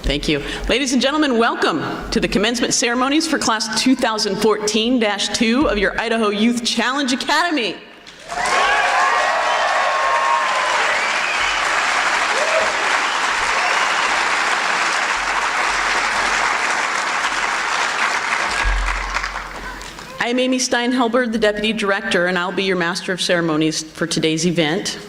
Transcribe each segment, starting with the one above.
Thank you. Ladies and gentlemen, welcome to the commencement ceremonies for class 2014-2 of your Idaho Youth Challenge Academy. I am Amy Steinhelberg, the Deputy Director, and I'll be your Master of Ceremonies for today's event.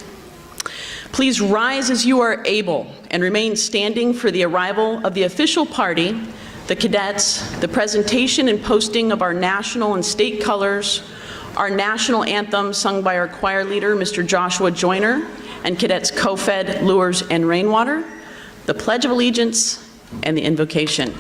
Please rise as you are able and remain standing for the arrival of the official party, the cadets, the presentation and posting of our national and state colors, our national anthem sung by our choir leader, Mr. Joshua Joyner, and cadets co-fed lures and rainwater, the Pledge of Allegiance, and the invocation.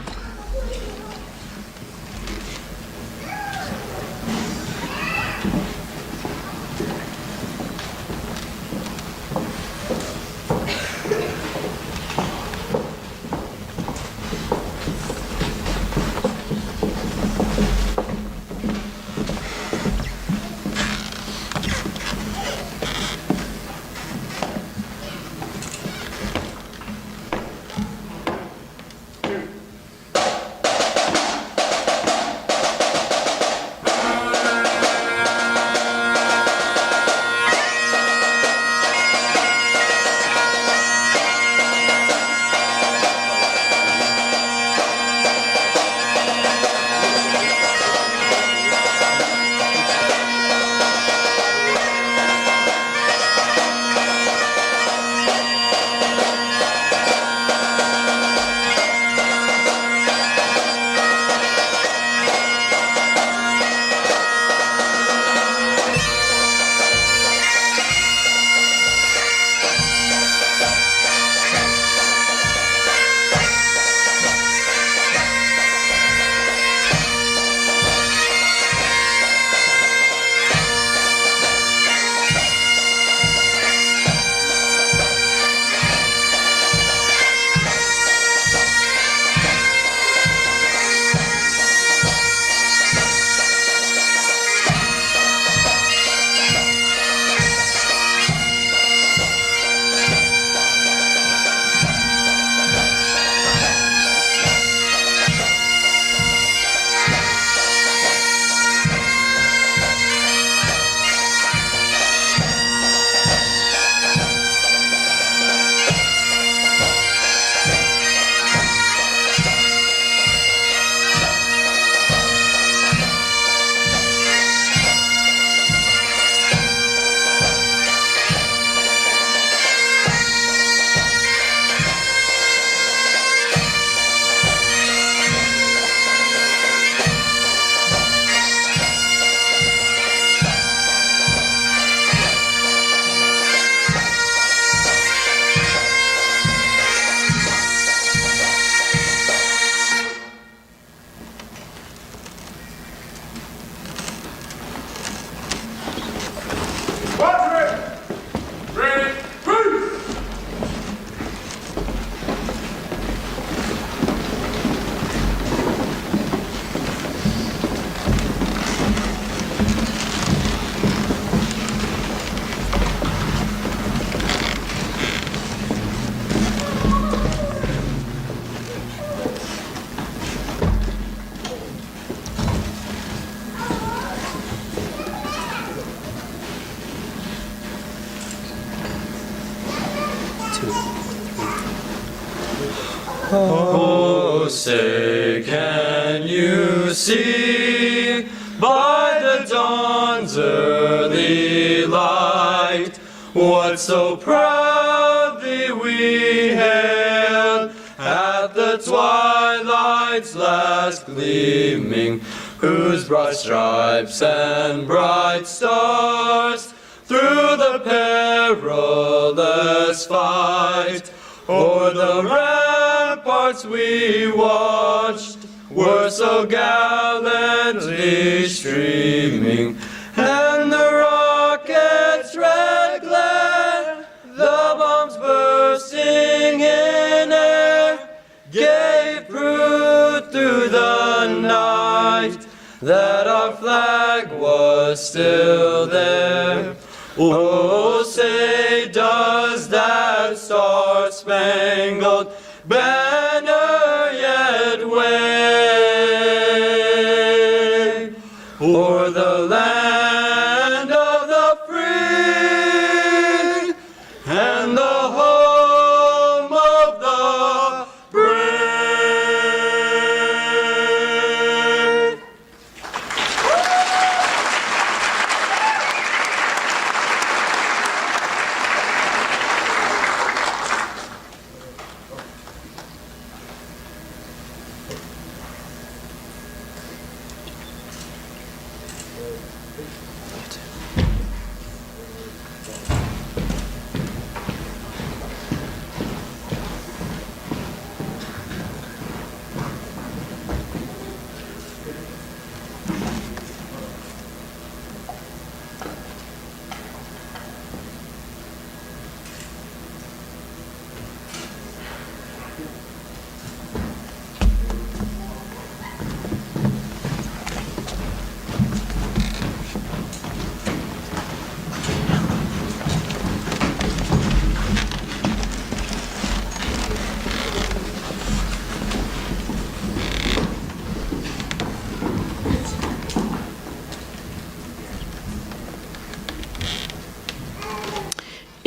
Oh, say, can you see by the dawn's early light what so proudly we hailed at the twilight's last gleaming, whose broad stripes and bright stars through the perilous fight o'er the ramparts we watched were so gallantly streaming, and the rockets' red glare, the bombs bursting in air, gave proof through the night that our flag was still there. Oh, say, does that star-spangled banner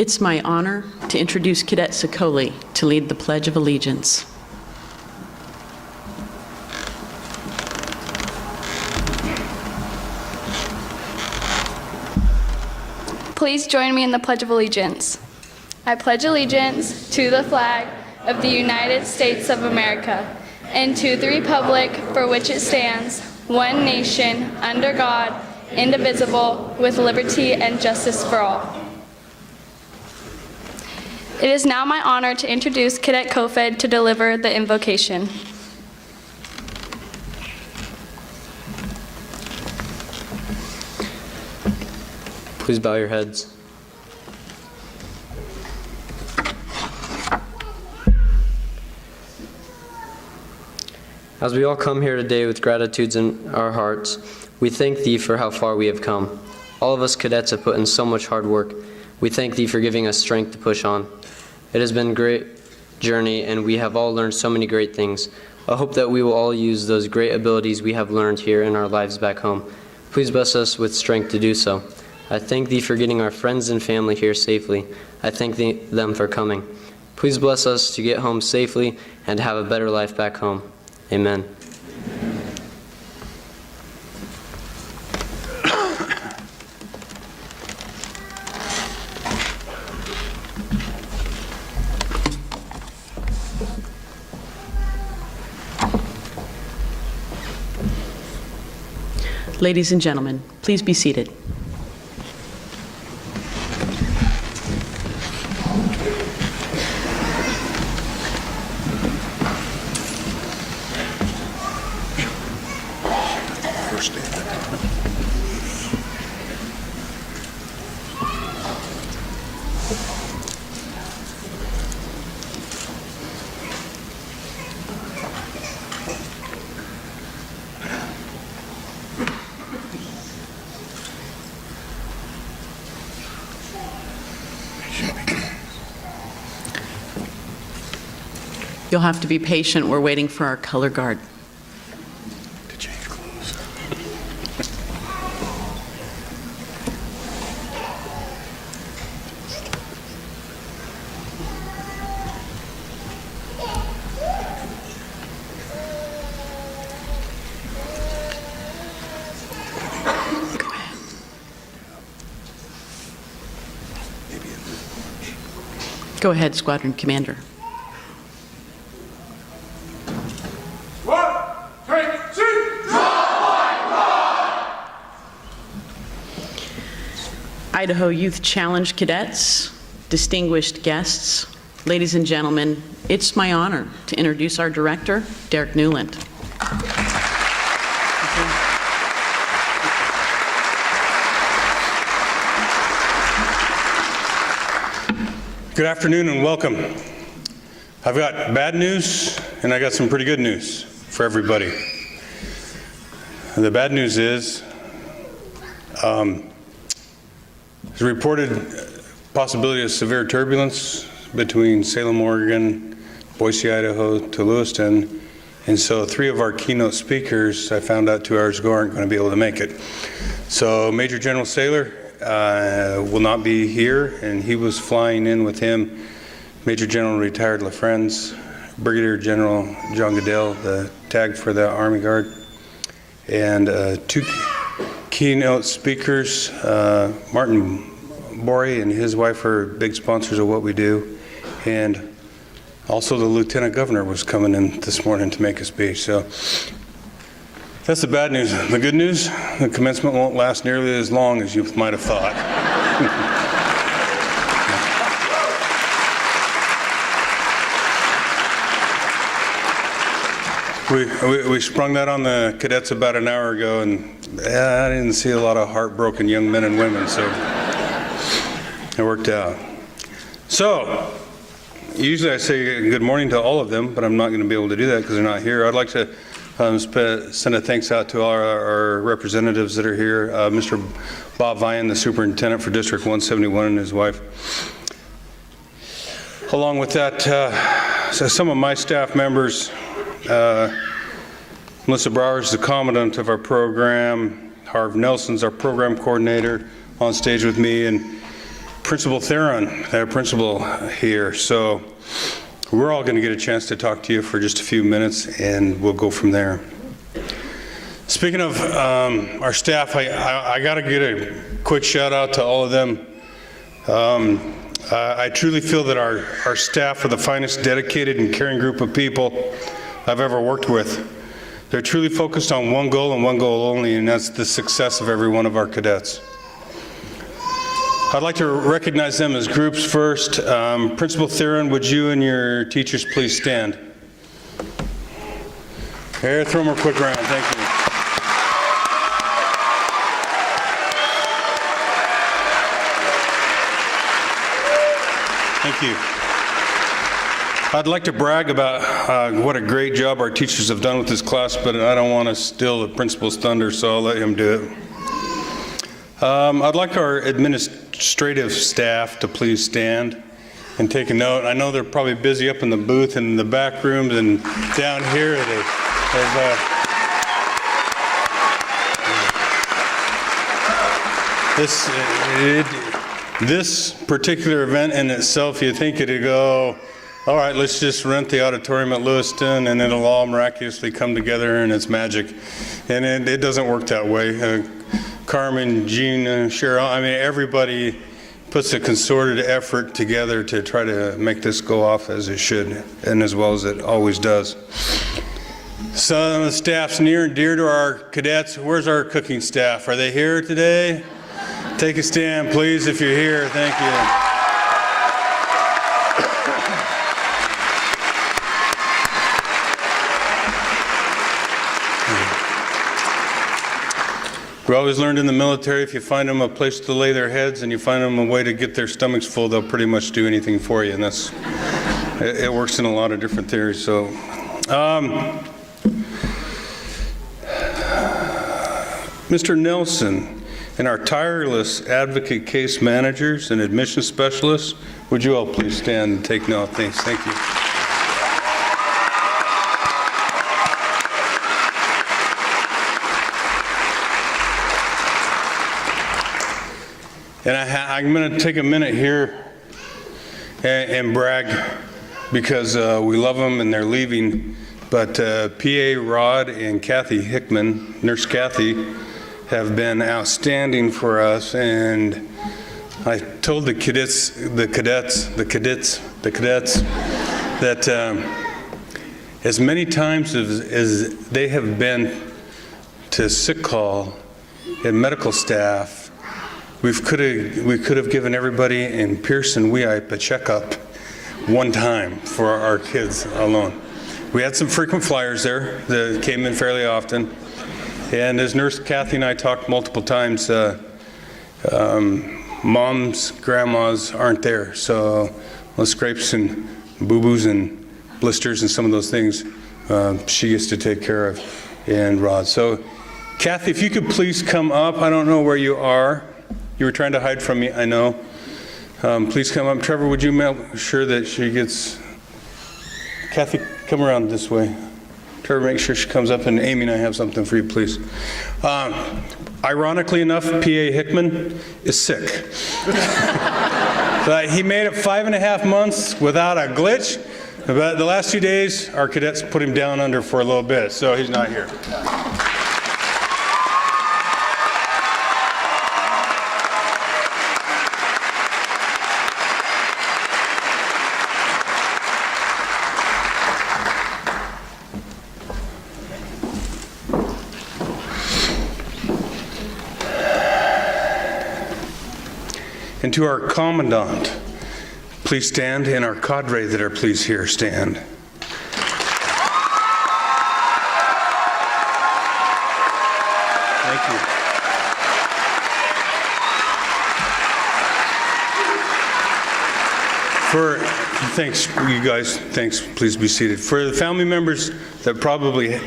it's my honor to introduce Cadet Sicoli to lead the Pledge of Allegiance. Please join me in the Pledge of Allegiance. I pledge allegiance to the flag of the United States of America and to the republic for which it stands, one nation, under God, indivisible, with liberty and justice for all. It is now my honor to introduce Cadet Kofed to deliver the invocation. Please bow your heads. As we all come here today with gratitudes in our hearts, we thank Thee for how far we have come. All of us cadets have put in so much hard work. We thank Thee for giving us strength to push on. It has been a great journey, and we have all learned so many great things. I hope that we will all use those great abilities we have learned here in our lives back home. Please bless us with strength to do so. I thank Thee for getting our friends and family here safely. I thank them for coming. Please bless us to get home safely and have a better life back home. Amen. Ladies and gentlemen, please be seated. You'll have to be patient. We're waiting for our color guard. To change clothes. Go ahead. Go ahead, Squadron Commander. Idaho Youth Challenge cadets, distinguished guests, ladies and gentlemen, it's my honor to introduce our director, Derek Newland. Good afternoon and welcome. I've got bad news and I got some pretty good news for everybody. The bad news is there's a reported possibility of severe turbulence between Salem, Oregon, Boise, Idaho to Lewiston, and so 3 of our keynote speakers, I found out 2 hours ago, aren't going to be able to make it. So Major General Saylor will not be here, and he was flying in with him Major General Retired LaFrenz, Brigadier General John Goodell, the tag for the Army Guard, and 2 keynote speakers, Martin Borey and his wife are big sponsors of what we do, and also the Lieutenant Governor was coming in this morning to make a speech. So that's the bad news. The good news, the commencement won't last nearly as long as you might have thought. We sprung that on the cadets about an hour ago, and I didn't see a lot of heartbroken young men and women, so it worked out. So, usually I say good morning to all of them, but I'm not going to be able to do that because they're not here. I'd like to send a thanks out to all our representatives that are here. Mr. Bob Vian, the superintendent for District 171, and his wife. Along with that, so some of my staff members, Melissa Brower is the commandant of our program. Harv Nelson's our program coordinator on stage with me, and Principal Theron, our principal here. So we're all going to get a chance to talk to you for just a few minutes, and we'll go from there. Speaking of our staff, I got to get a quick shout out to all of them. I truly feel that our staff are the finest dedicated and caring group of people I've ever worked with. They're truly focused on one goal and one goal only, and that's the success of every one of our cadets. I'd like to recognize them as groups first. Principal Theron, would you and your teachers please stand? Here, throw them a quick round. Thank you. Thank you. I'd like to brag about what a great job our teachers have done with this class, but I don't want to steal the principal's thunder, so I'll let him do it. I'd like our administrative staff to please stand and take a note. I know they're probably busy up in the booth and in the back rooms and down here. This particular event in itself, you think it'd go, all right, let's just rent the auditorium at Lewiston and it'll all miraculously come together and it's magic. And it doesn't work that way. Carmen, Jean, Cheryl, I mean, everybody puts a concerted effort together to try to make this go off as it should and as well as it always does. Some of the staff's near and dear to our cadets. Where's our cooking staff? Are they here today? Take a stand, please, if you're here. Thank you. We always learned in the military, if you find them a place to lay their heads and you find them a way to get their stomachs full, they'll pretty much do anything for you. And it works in a lot of different theories. So, Mr. Nelson and our tireless advocate case managers and admission specialists, would you all please stand and take note? Thanks. Thank you. And I'm going to take a minute here and brag because we love them and they're leaving. But PA Rod and Kathy Hickman, Nurse Kathy, have been outstanding for us. And I told the cadets that as many times as they have been to sick call and medical staff, we could have given everybody in Pearson WEIP a checkup one time for our kids alone. We had some frequent flyers there that came in fairly often. And as Nurse Kathy and I talked multiple times, moms, grandmas aren't there. So those scrapes and boo-boos and blisters and some of those things she gets to take care of, and Rod. So Kathy, if you could please come up. I don't know where you are. You were trying to hide from me, I know. Please come up. Trevor, would you make sure that she gets... Kathy, come around this way. Trevor, make sure she comes up, and Amy and I have something for you, please. Ironically enough, P.A. Hickman is sick. He made it 5.5 months without a glitch. But the last 2 days, our cadets put him down under for a little bit, so he's not here. And to our commandant, please stand, and our cadre that are please here, stand. Thank you. Thanks, you guys, thanks, please be seated. For the family members that probably,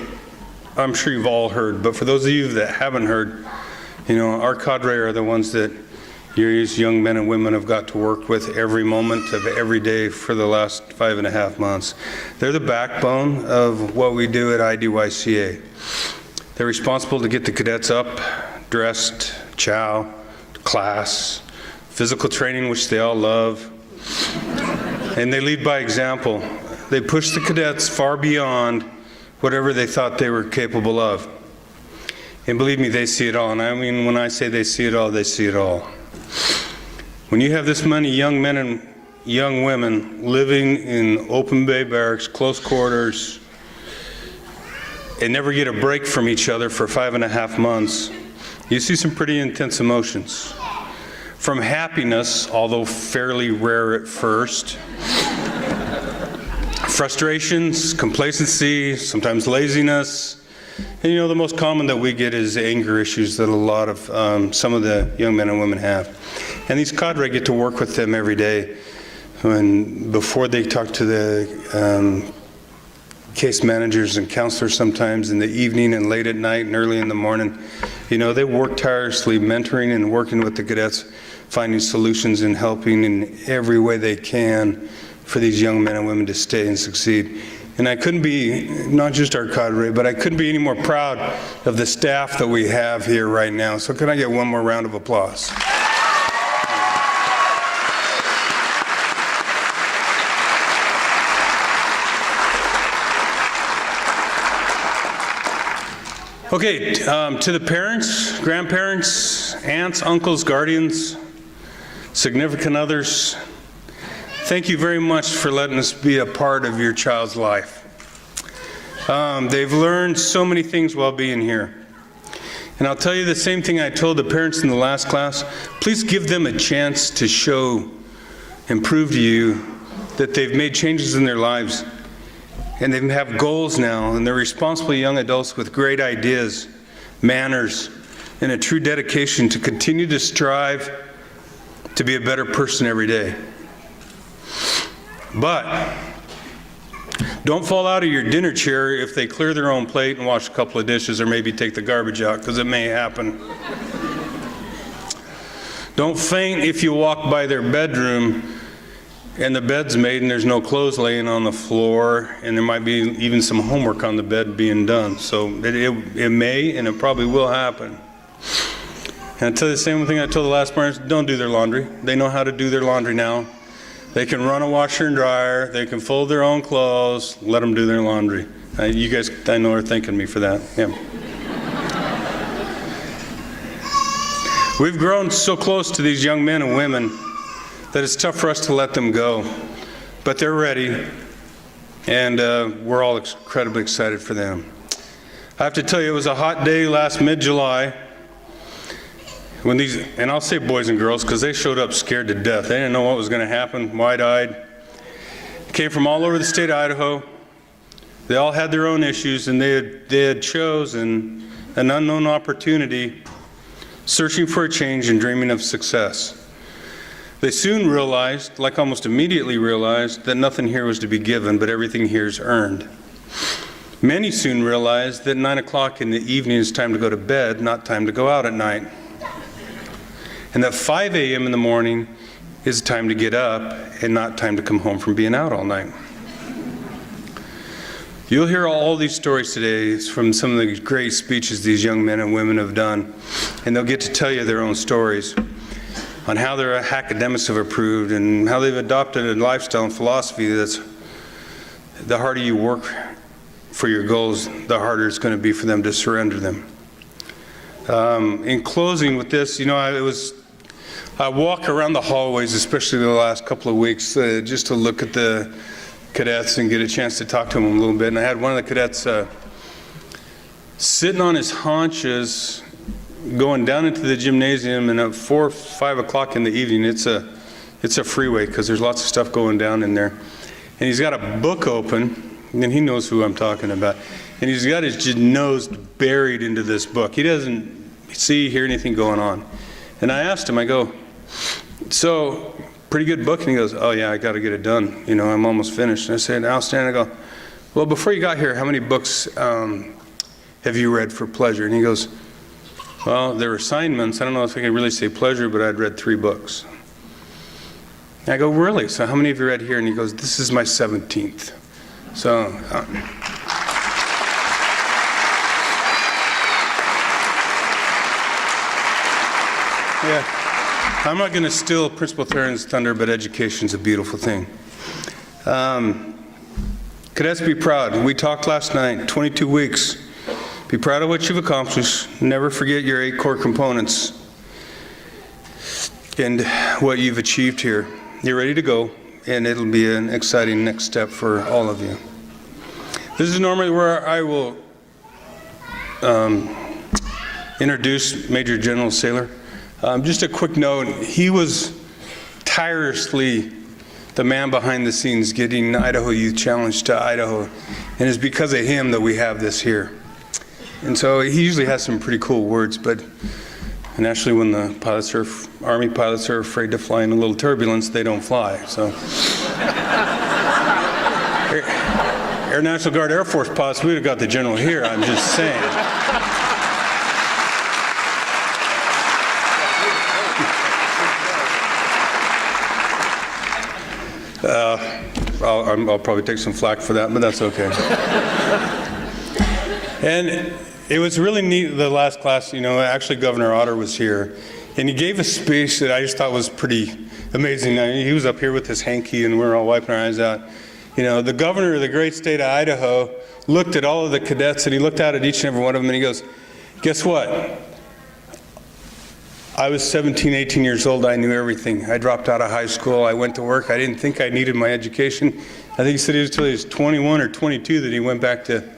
I'm sure you've all heard, but for those of you that haven't heard, you know, our cadre are the ones that these young men and women have got to work with every moment of every day for the last 5.5 months. They're the backbone of what we do at IDYCA. They're responsible to get the cadets up, dressed, chow, class, physical training, which they all love, and they lead by example. They push the cadets far beyond whatever they thought they were capable of. And believe me, they see it all. And I mean, when I say they see it all, they see it all. When you have this many young men and young women living in open bay barracks, close quarters, and never get a break from each other for 5.5 months, you see some pretty intense emotions. From happiness, although fairly rare at first, frustrations, complacency, sometimes laziness, and you know, the most common that we get is anger issues that a lot of some of the young men and women have. And these cadre get to work with them every day. And before they talk to the case managers and counselors sometimes in the evening and late at night and early in the morning, you know, they work tirelessly mentoring and working with the cadets, finding solutions and helping in every way they can for these young men and women to stay and succeed. And I couldn't be, not just our cadre, but I couldn't be any more proud of the staff that we have here right now. So can I get one more round of applause? Okay, to the parents, grandparents, aunts, uncles, guardians, significant others, thank you very much for letting us be a part of your child's life. They've learned so many things while being here. And I'll tell you the same thing I told the parents in the last class. Please give them a chance to show and prove to you that they've made changes in their lives. And they have goals now, and they're responsible young adults with great ideas, manners, and a true dedication to continue to strive to be a better person every day. But don't fall out of your dinner chair if they clear their own plate and wash a couple of dishes or maybe take the garbage out, because it may happen. Don't faint if you walk by their bedroom and the bed's made and there's no clothes laying on the floor, and there might be even some homework on the bed being done. So it may and it probably will happen. And I'll tell you the same thing I told the last parents: don't do their laundry. They know how to do their laundry now. They can run a washer and dryer. They can fold their own clothes. Let them do their laundry. You guys, I know, are thanking me for that. Yeah. We've grown so close to these young men and women that it's tough for us to let them go. But they're ready, and we're all incredibly excited for them. I have to tell you, it was a hot day last mid-July when these, and I'll say boys and girls because they showed up scared to death. They didn't know what was going to happen, wide-eyed. Came from all over the state of Idaho. They all had their own issues, and they had chosen an unknown opportunity, searching for a change and dreaming of success. They soon realized, like almost immediately realized, that nothing here was to be given, but everything here is earned. Many soon realized that 9 o'clock in the evening is time to go to bed, not time to go out at night. And that 5 a.m. in the morning is time to get up and not time to come home from being out all night. You'll hear all these stories today from some of the great speeches these young men and women have done, and they'll get to tell you their own stories on how their academics have improved and how they've adopted a lifestyle and philosophy that's the harder you work for your goals, the harder it's going to be for them to surrender them. In closing with this, you know, I walk around the hallways, especially the last couple of weeks, just to look at the cadets and get a chance to talk to them a little bit. And I had one of the cadets sitting on his haunches, going down into the gymnasium, and at 4 or 5 o'clock in the evening, it's a freeway because there's lots of stuff going down in there. And he's got a book open, and he knows who I'm talking about. And he's got his nose buried into this book. He doesn't hear anything going on. And I asked him, I go, so, pretty good book? And he goes, oh yeah, I got to get it done. You know, I'm almost finished. And I said, outstanding. I go, well, before you got here, how many books have you read for pleasure? And he goes, well, there were assignments. I don't know if I can really say pleasure, but I'd read 3 books. And I go, really? So how many have you read here? And he goes, this is my 17th. So, yeah. I'm not going to steal Principal Theron's thunder, but education's a beautiful thing. Cadets, be proud. We talked last night, 22 weeks. Be proud of what you've accomplished. Never forget your 8 core components and what you've achieved here. You're ready to go, and it'll be an exciting next step for all of you. This is normally where I will introduce Major General Saylor. Just a quick note, he was tirelessly the man behind the scenes getting Idaho Youth Challenge to Idaho, and it's because of him that we have this here. And so he usually has some pretty cool words, but naturally when the pilots are, Army pilots are afraid to fly in a little turbulence, they don't fly. So Air National Guard Air Force pilots, we would have got the general here, I'm just saying. I'll probably take some flack for that, but that's okay. And it was really neat, the last class, you know, actually Governor Otter was here, and he gave a speech that I just thought was pretty amazing. I mean, he was up here with his hanky, and we were all wiping our eyes out. You know, the governor of the great state of Idaho looked at all of the cadets, and he looked out at each and every one of them, and he goes, guess what? I was 17, 18 years old. I knew everything. I dropped out of high school. I went to work. I didn't think I needed my education. I think he said it was until he was 21 or 22 that he went back to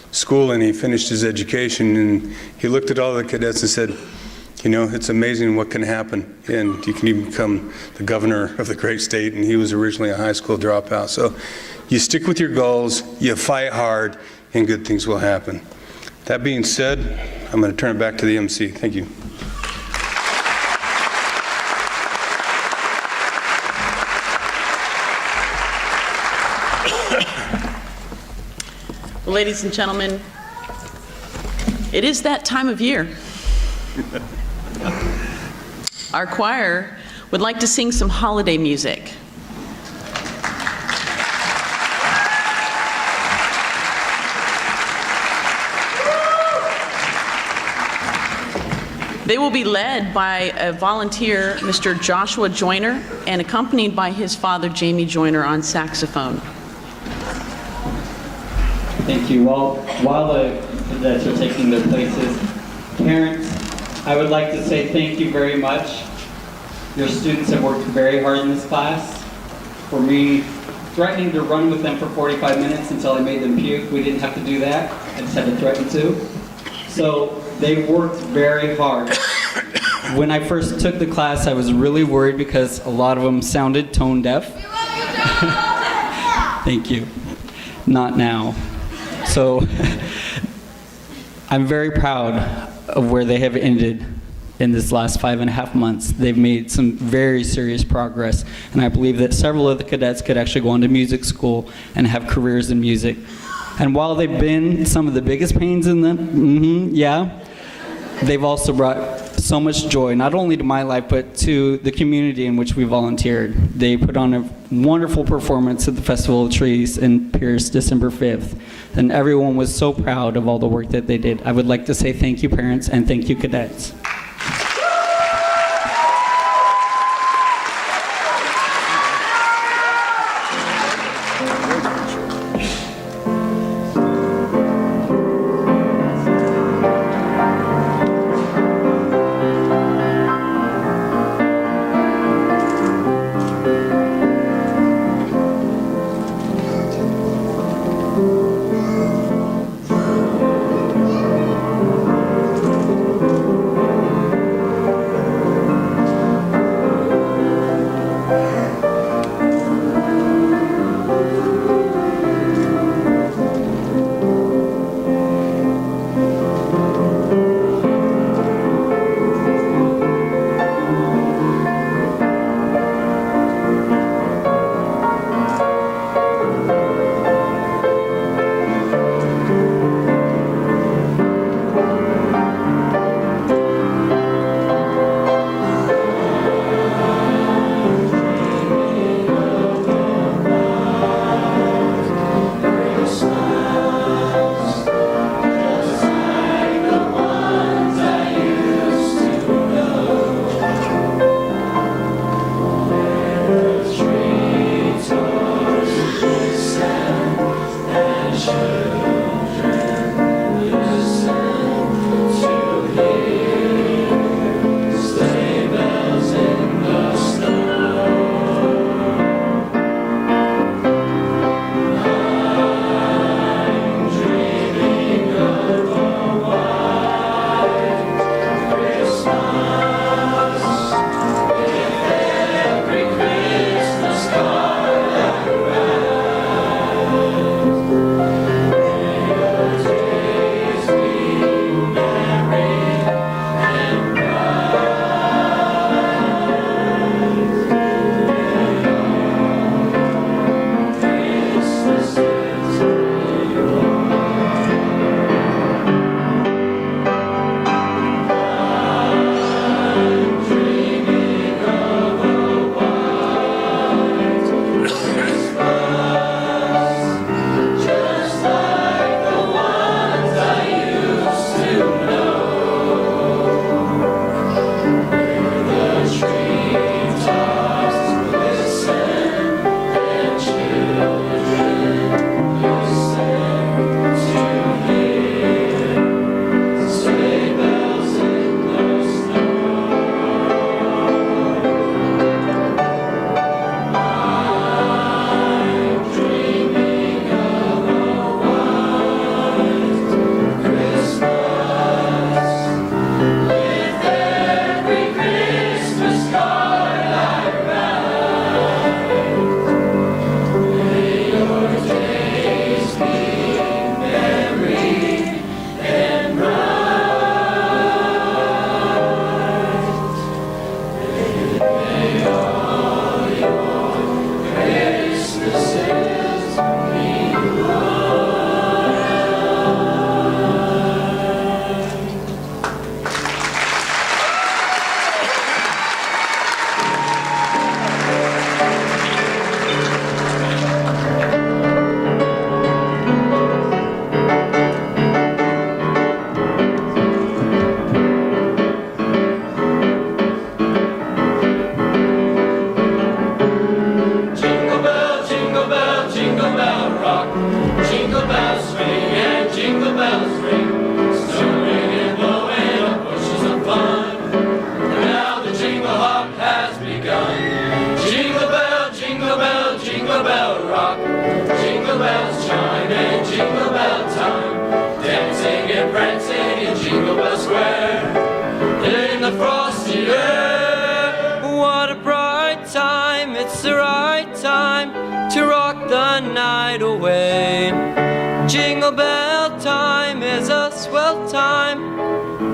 school and he finished his education. And he looked at all the cadets and said, you know, it's amazing what can happen. And you can even become the governor of the great state. And he was originally a high school dropout. So you stick with your goals, you fight hard, and good things will happen. That being said, I'm going to turn it back to the MC. Thank you. Ladies and gentlemen, it is that time of year. Our choir would like to sing some holiday music. They will be led by a volunteer, Mr. Joshua Joyner, and accompanied by his father, Jamie Joyner, on saxophone. Thank you. While the cadets are taking their places, parents, I would like to say thank you very much. Your students have worked very hard in this class. For me, threatening to run with them for 45 minutes until I made them puke, we didn't have to do that. I just had to threaten to. So they worked very hard. When I first took the class, I was really worried because a lot of them sounded tone deaf. Thank you. Not now. So I'm very proud of where they have ended in this last 5.5 months. They've made some very serious progress, and I believe that several of the cadets could actually go on to music school and have careers in music. And while they've been some of the biggest pains in them, they've also brought so much joy, not only to my life, but to the community in which we volunteered. They put on a wonderful performance at the Festival of Trees in Pierce, December 5th, and everyone was so proud of all the work that they did. I would like to say thank you, parents, and thank you, cadets.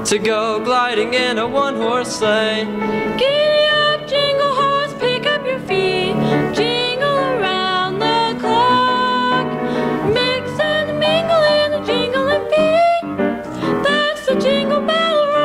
To go gliding in a one-horse sleigh. Giddy up, jingle horse, pick up your feet, jingle around the clock. Mix and mingle in a jingling beat. That's the Jingle Bell Rock.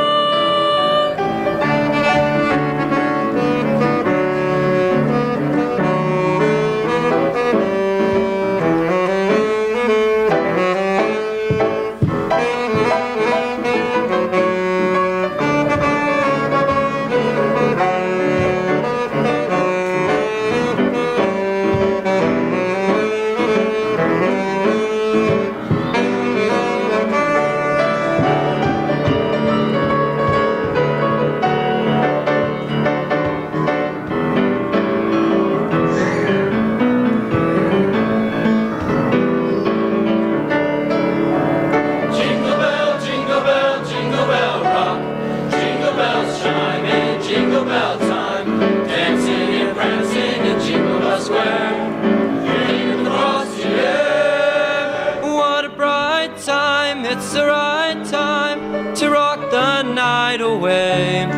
It's the right time to rock the night away.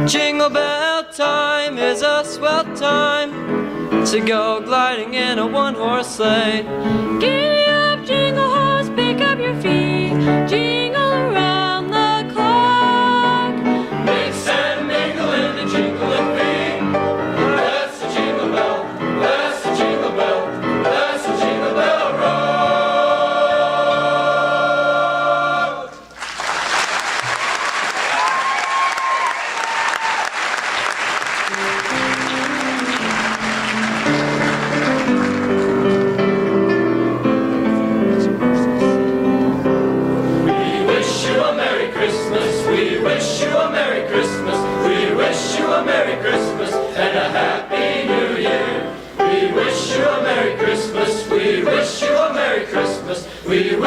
Jingle bell time is a swell time to go gliding in a one-horse sleigh. Giddy up, jingle horse, pick up your feet, jingle around the clock. Mix and mingle in the jingling beat. That's the jingle bell, that's the jingle bell, that's the jingle bell rock.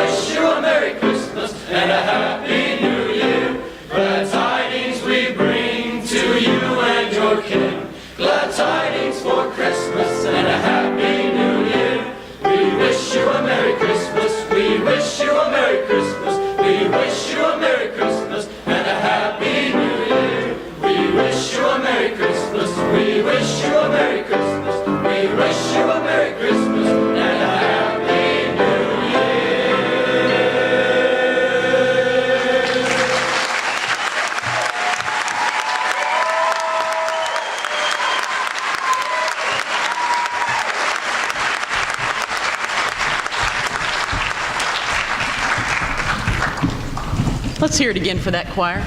wish you a Merry Christmas and a Happy New Year. Glad tidings we bring to you and your kin. Glad tidings for Christmas and a Happy New Year. We wish you a Merry Christmas. We wish you a Merry Christmas. We wish you a Merry Christmas and a Happy New Year. We wish you a Merry Christmas. We wish you a Merry Christmas. We wish you a Merry Christmas and a Happy New Let's hear it again for that choir.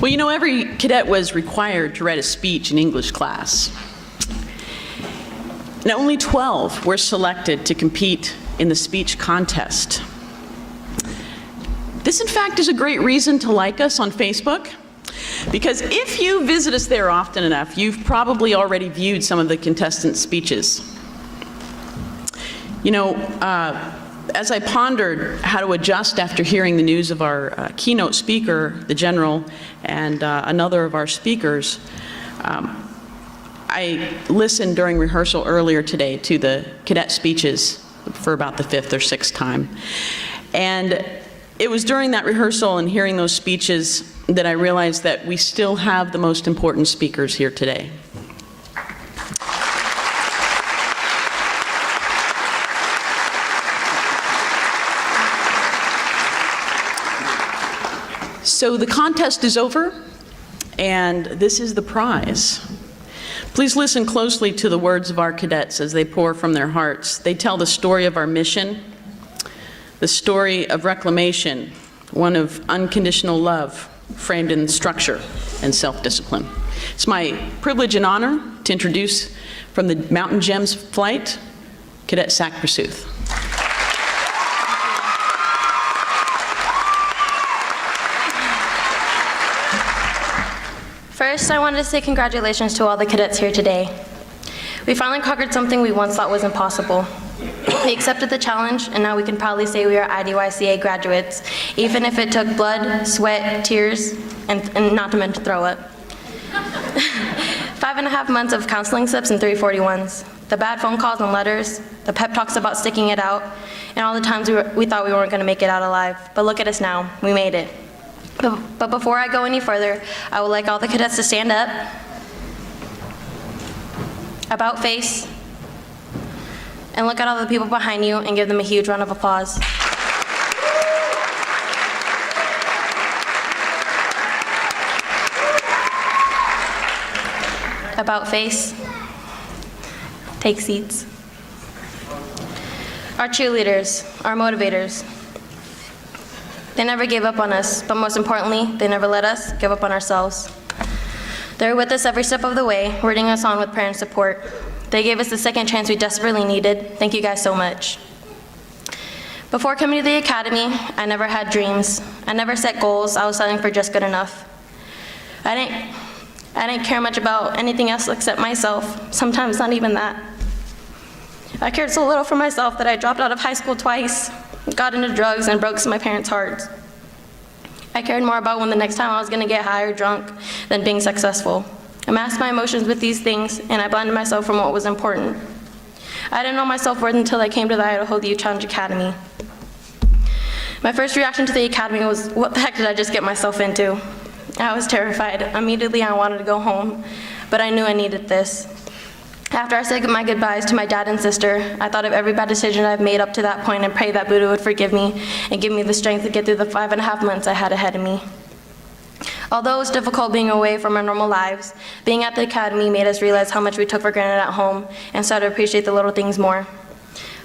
Well, you know, every cadet was required to write a speech in English class. And only 12 were selected to compete in the speech contest. This, in fact, is a great reason to like us on Facebook, because if you visit us there often enough, you've probably already viewed some of the contestants' speeches. You know, as I pondered how to adjust after hearing the news of our keynote speaker, the general, and another of our speakers, I listened during rehearsal earlier today to the cadet speeches for about the 5th or 6th time. And it was during that rehearsal and hearing those speeches that I realized that we still have the most important speakers here today. So the contest is over, and this is the prize. Please listen closely to the words of our cadets as they pour from their hearts. They tell the story of our mission, the story of reclamation, one of unconditional love framed in structure and self-discipline. It's my privilege and honor to introduce from the Mountain Gems flight, Cadet Zach Pursuth. First, I wanted to say congratulations to all the cadets here today. We finally conquered something we once thought was impossible. We accepted the challenge, and now we can proudly say we are IDYCA graduates, even if it took blood, sweat, tears, and not to mention throw up. 5.5 months of counseling slips and 341s, the bad phone calls and letters, the pep talks about sticking it out, and all the times we thought we weren't going to make it out alive. But look at us now, we made it. But before I go any further, I would like all the cadets to stand up, about face, and look at all the people behind you and give them a huge round of applause. About face, take seats. Our cheerleaders, our motivators, they never gave up on us, but most importantly, they never let us give up on ourselves. They're with us every step of the way, rooting us on with prayer and support. They gave us the second chance we desperately needed. Thank you guys so much. Before coming to the academy, I never had dreams. I never set goals. I was settling for just good enough. I didn't care much about anything else except myself, sometimes not even that. I cared so little for myself that I dropped out of high school twice, got into drugs, and broke some of my parents' hearts. I cared more about when the next time I was gonna get high or drunk than being successful. I masked my emotions with these things, and I blinded myself from what was important. I didn't know my self-worth until I came to the Idaho Youth Challenge Academy. My first reaction to the academy was, what the heck did I just get myself into? I was terrified. Immediately I wanted to go home, but I knew I needed this. After I said my goodbyes to my dad and sister, I thought of every bad decision I've made up to that point and prayed that Buddha would forgive me and give me the strength to get through the 5.5 months I had ahead of me. Although it was difficult being away from our normal lives, being at the academy made us realize how much we took for granted at home and started to appreciate the little things more.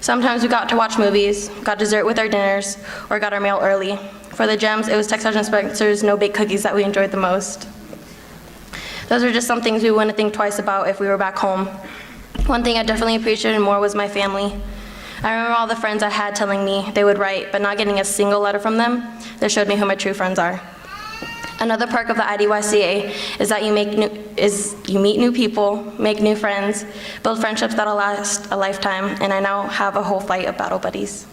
Sometimes we got to watch movies, got dessert with our dinners, or got our mail early. For the Gems, it was Tech Sergeant Spencer's no-bake cookies that we enjoyed the most. Those were just some things we wouldn't think twice about if we were back home. One thing I definitely appreciated more was my family. I remember all the friends I had telling me they would write, but not getting a single letter from them that showed me who my true friends are. Another perk of the IDYCA is that you meet new people, make new friends, build friendships that'll last a lifetime, and I now have a whole flight of battle buddies.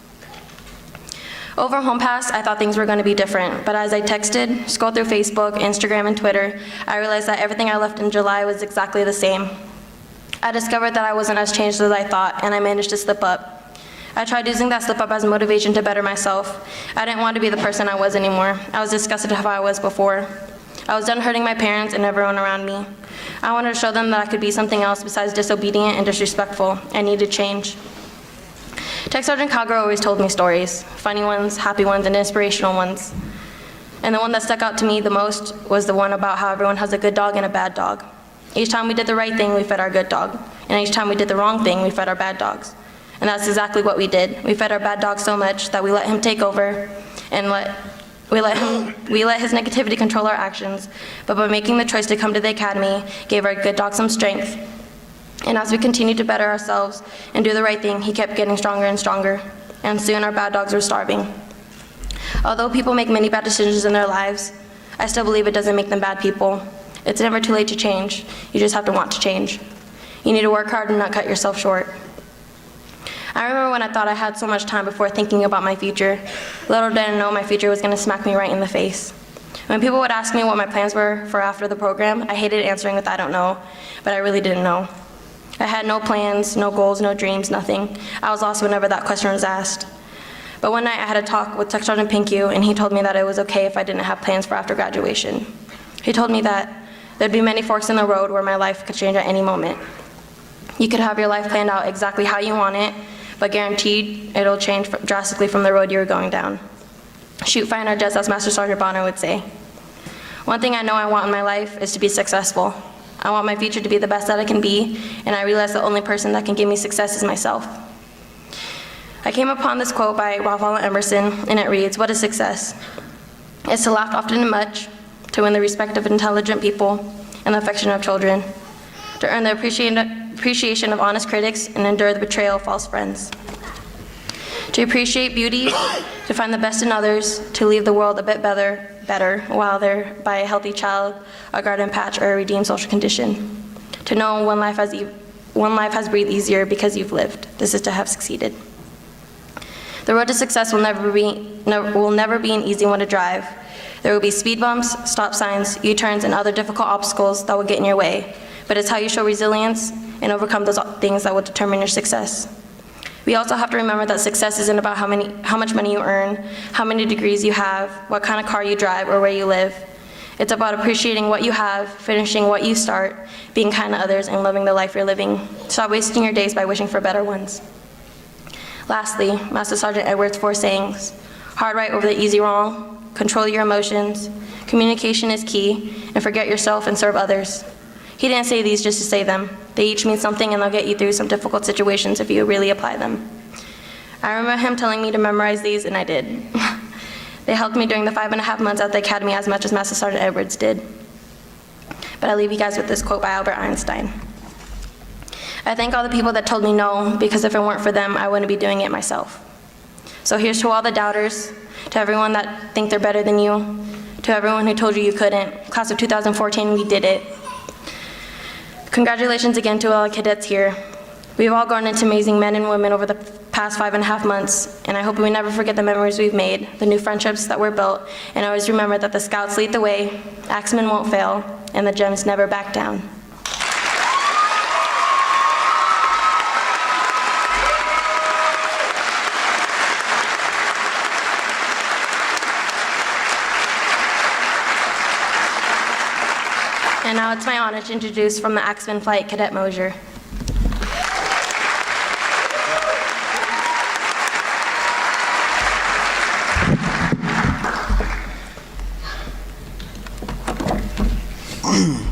Over Home Pass, I thought things were going to be different, but as I texted, scrolled through Facebook, Instagram, and Twitter, I realized that everything I left in July was exactly the same. I discovered that I wasn't as changed as I thought, and I managed to slip up. I tried using that slip up as motivation to better myself. I didn't want to be the person I was anymore. I was disgusted with how I was before. I was done hurting my parents and everyone around me. I wanted to show them that I could be something else besides disobedient and disrespectful. I needed change. Tech Sergeant Cowgirl always told me stories, funny ones, happy ones, and inspirational ones. And the one that stuck out to me the most was the one about how everyone has a good dog and a bad dog. Each time we did the right thing, we fed our good dog. And each time we did the wrong thing, we fed our bad dogs. And that's exactly what we did. We fed our bad dog so much that we let him take over and we let his negativity control our actions. But by making the choice to come to the academy, gave our good dog some strength. And as we continued to better ourselves and do the right thing, he kept getting stronger and stronger. And soon our bad dogs were starving. Although people make many bad decisions in their lives, I still believe it doesn't make them bad people. It's never too late to change. You just have to want to change. You need to work hard and not cut yourself short. I remember when I thought I had so much time before thinking about my future. Little did I know my future was going to smack me right in the face. When people would ask me what my plans were for after the program, I hated answering with I don't know, but I really didn't know. I had no plans, no goals, no dreams, nothing. I was lost whenever that question was asked. But one night I had a talk with Tech Sergeant Pinkew, and he told me that it was okay if I didn't have plans for after graduation. He told me that there'd be many forks in the road where my life could change at any moment. You could have your life planned out exactly how you want it, but guaranteed it'll change drastically from the road you were going down. Shoot, find or just, as Master Sergeant Bonner would say. One thing I know I want in my life is to be successful. I want my future to be the best that it can be, and I realize the only person that can give me success is myself. I came upon this quote by Ralph Waldo Emerson, and it reads, "What is success? It's to laugh often and much, to win the respect of intelligent people and the affection of children, to earn the appreciation of honest critics and endure the betrayal of false friends, to appreciate beauty, to find the best in others, to leave the world a bit better while there by a healthy child, a garden patch, or a redeemed social condition, to know one life has breathed easier because you've lived. This is to have succeeded." The road to success will never be an easy one to drive. There will be speed bumps, stop signs, U-turns, and other difficult obstacles that will get in your way, but it's how you show resilience and overcome those things that will determine your success. We also have to remember that success isn't about how much money you earn, how many degrees you have, what kind of car you drive, or where you live. It's about appreciating what you have, finishing what you start, being kind to others, and living the life you're living. Stop wasting your days by wishing for better ones. Lastly, Master Sergeant Edwards' 4 sayings: hard right over the easy wrong, control your emotions, communication is key, and forget yourself and serve others. He didn't say these just to say them. They each mean something, and they'll get you through some difficult situations if you really apply them. I remember him telling me to memorize these, and I did. They helped me during the 5.5 months at the academy as much as Master Sergeant Edwards did. But I leave you guys with this quote by Albert Einstein: "I thank all the people that told me no, because if it weren't for them, I wouldn't be doing it myself." So here's to all the doubters, to everyone that think they're better than you, to everyone who told you you couldn't. Class of 2014, we did it. Congratulations again to all the cadets here. We've all grown into amazing men and women over the past 5.5 months, and I hope we never forget the memories we've made, the new friendships that were built, and always remember that the scouts lead the way, axemen won't fail, and the gems never back down. And now it's my honor to introduce from the Axeman Flight, Cadet Mosier.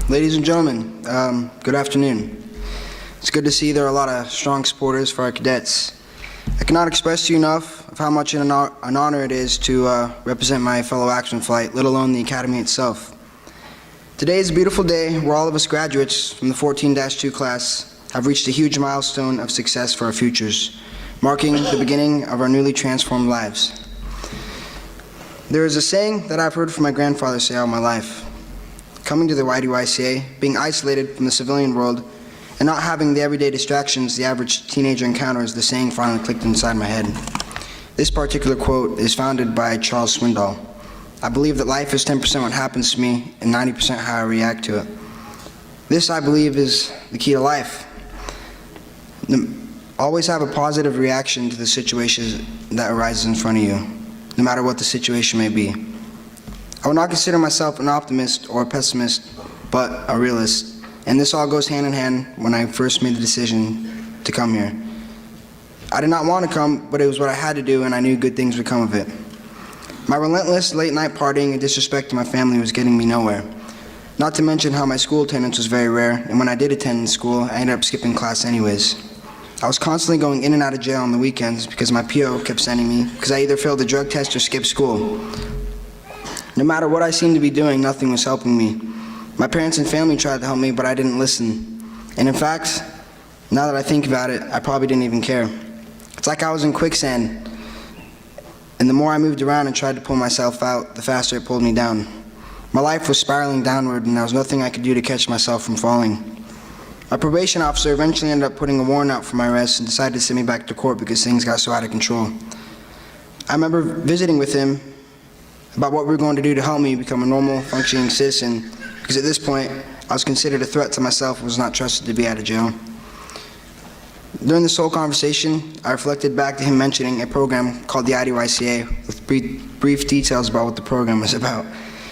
Ladies and gentlemen, good afternoon. It's good to see there are a lot of strong supporters for our cadets. I cannot express to you enough of how much an honor it is to represent my fellow Axeman Flight, let alone the Academy itself. Today is a beautiful day where all of us graduates from the 14-2 class have reached a huge milestone of success for our futures. marking the beginning of our newly transformed lives. There is a saying that I've heard from my grandfather say all my life. Coming to the IDYCA, being isolated from the civilian world, and not having the everyday distractions the average teenager encounters, the saying finally clicked inside my head. This particular quote is founded by Charles Swindoll. I believe that life is 10% what happens to me and 90% how I react to it. This, I believe, is the key to life. Always have a positive reaction to the situations that arises in front of you, no matter what the situation may be. I would not consider myself an optimist or a pessimist, but a realist. And this all goes hand in hand when I first made the decision to come here. I did not want to come, but it was what I had to do, and I knew good things would come of it. My relentless late-night partying and disrespect to my family was getting me nowhere. Not to mention how my school attendance was very rare, and when I did attend school, I ended up skipping class anyways. I was constantly going in and out of jail on the weekends because my PO kept sending me because I either failed the drug test or skipped school. No matter what I seemed to be doing, nothing was helping me. My parents and family tried to help me, but I didn't listen. And in fact, now that I think about it, I probably didn't even care. It's like I was in quicksand, and the more I moved around and tried to pull myself out, the faster it pulled me down. My life was spiraling downward, and there was nothing I could do to catch myself from falling. My probation officer eventually ended up putting a warrant out for my arrest and decided to send me back to court because things got so out of control. I remember visiting with him about what we were going to do to help me become a normal, functioning citizen, because at this point, I was considered a threat to myself and was not trusted to be out of jail. During this whole conversation, I reflected back to him mentioning a program called the IDYCA with brief details about what the program was about.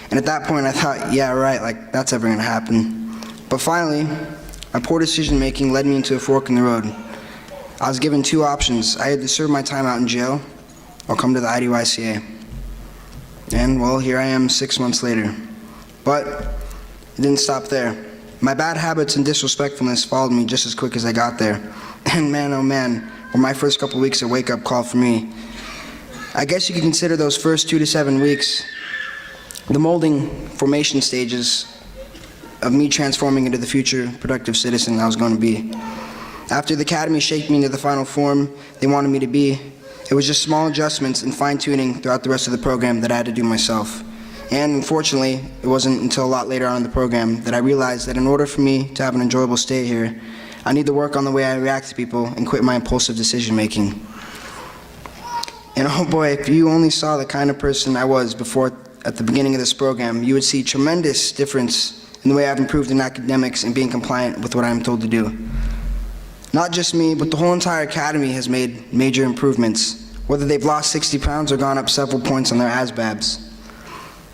And at that point, I thought, yeah, right, like, that's ever gonna happen. But finally, my poor decision-making led me into a fork in the road. I was given two options. I had to serve my time out in jail or come to the IDYCA. And, well, here I am 6 months later. But it didn't stop there. My bad habits and disrespectfulness followed me just as quick as I got there. And man, oh man, were my first couple weeks a wake-up call for me. I guess you could consider those first 2 to 7 weeks the molding formation stages of me transforming into the future productive citizen I was going to be. After the academy shaped me into the final form they wanted me to be, it was just small adjustments and fine-tuning throughout the rest of the program that I had to do myself. And unfortunately, it wasn't until a lot later on in the program that I realized that in order for me to have an enjoyable stay here, I need to work on the way I react to people and quit my impulsive decision-making. And oh boy, if you only saw the kind of person I was before at the beginning of this program, you would see tremendous difference in the way I've improved in academics and being compliant with what I'm told to do. Not just me, but the whole entire academy has made major improvements, whether they've lost 60 pounds or gone up several points on their ASVABs.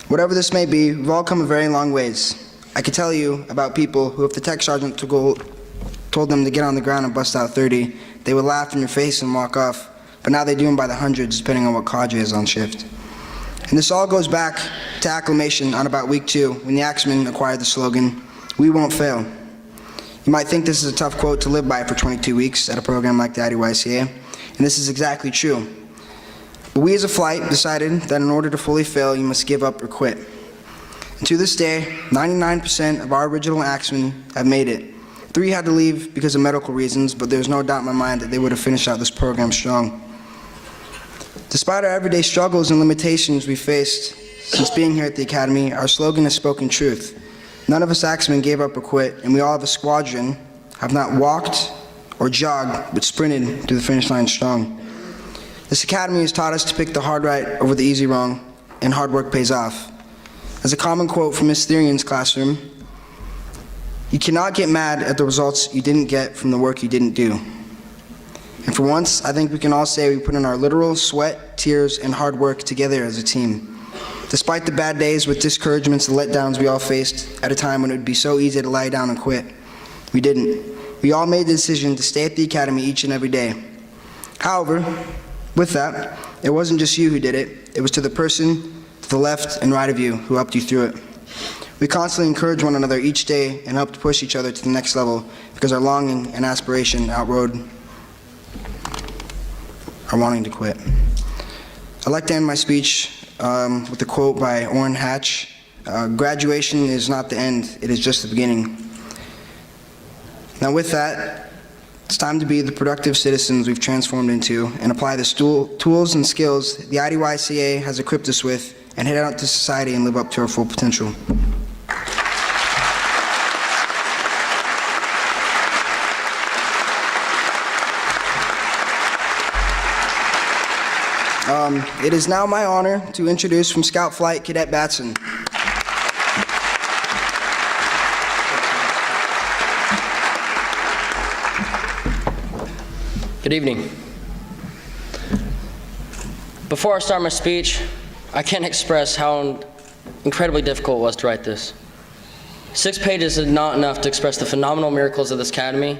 Whatever this may be, we've all come a very long ways. I could tell you about people who, if the tech sergeant told them to get on the ground and bust out 30, they would laugh in your face and walk off, but now they do them by the hundreds depending on what cadre is on shift. And this all goes back to acclimation on about week 2 when the Axemen acquired the slogan, "We won't fail." You might think this is a tough quote to live by for 22 weeks at a program like the IDYCA, and this is exactly true. But we as a flight decided that in order to fully fail, you must give up or quit. And to this day, 99% of our original Axemen have made it. 3 had to leave because of medical reasons, but there's no doubt in my mind that they would have finished out this program strong. Despite our everyday struggles and limitations we faced since being here at the Academy, our slogan has spoken truth. None of us Axemen gave up or quit, and we all have a squadron, have not walked or jogged, but sprinted to the finish line strong. This Academy has taught us to pick the hard right over the easy wrong, and hard work pays off. As a common quote from Miss Therian's classroom, you cannot get mad at the results you didn't get from the work you didn't do. And for once, I think we can all say we put in our literal sweat, tears, and hard work together as a team. Despite the bad days with discouragements and letdowns we all faced at a time when it would be so easy to lie down and quit, we didn't. We all made the decision to stay at the Academy each and every day. However, with that, it wasn't just you who did it. It was to the person to the left and right of you who helped you through it. We constantly encouraged one another each day and helped push each other to the next level because our longing and aspiration outrode our wanting to quit. I'd like to end my speech with a quote by Orrin Hatch. Graduation is not the end, it is just the beginning. Now with that, It's time to be the productive citizens we've transformed into and apply the tools and skills the IDYCA has equipped us with and head out to society and live up to our full potential. It is now my honor to introduce from Scout Flight Cadet Batson. Good evening. Before I start my speech, I can't express how incredibly difficult it was to write this. 6 pages is not enough to express the phenomenal miracles of this academy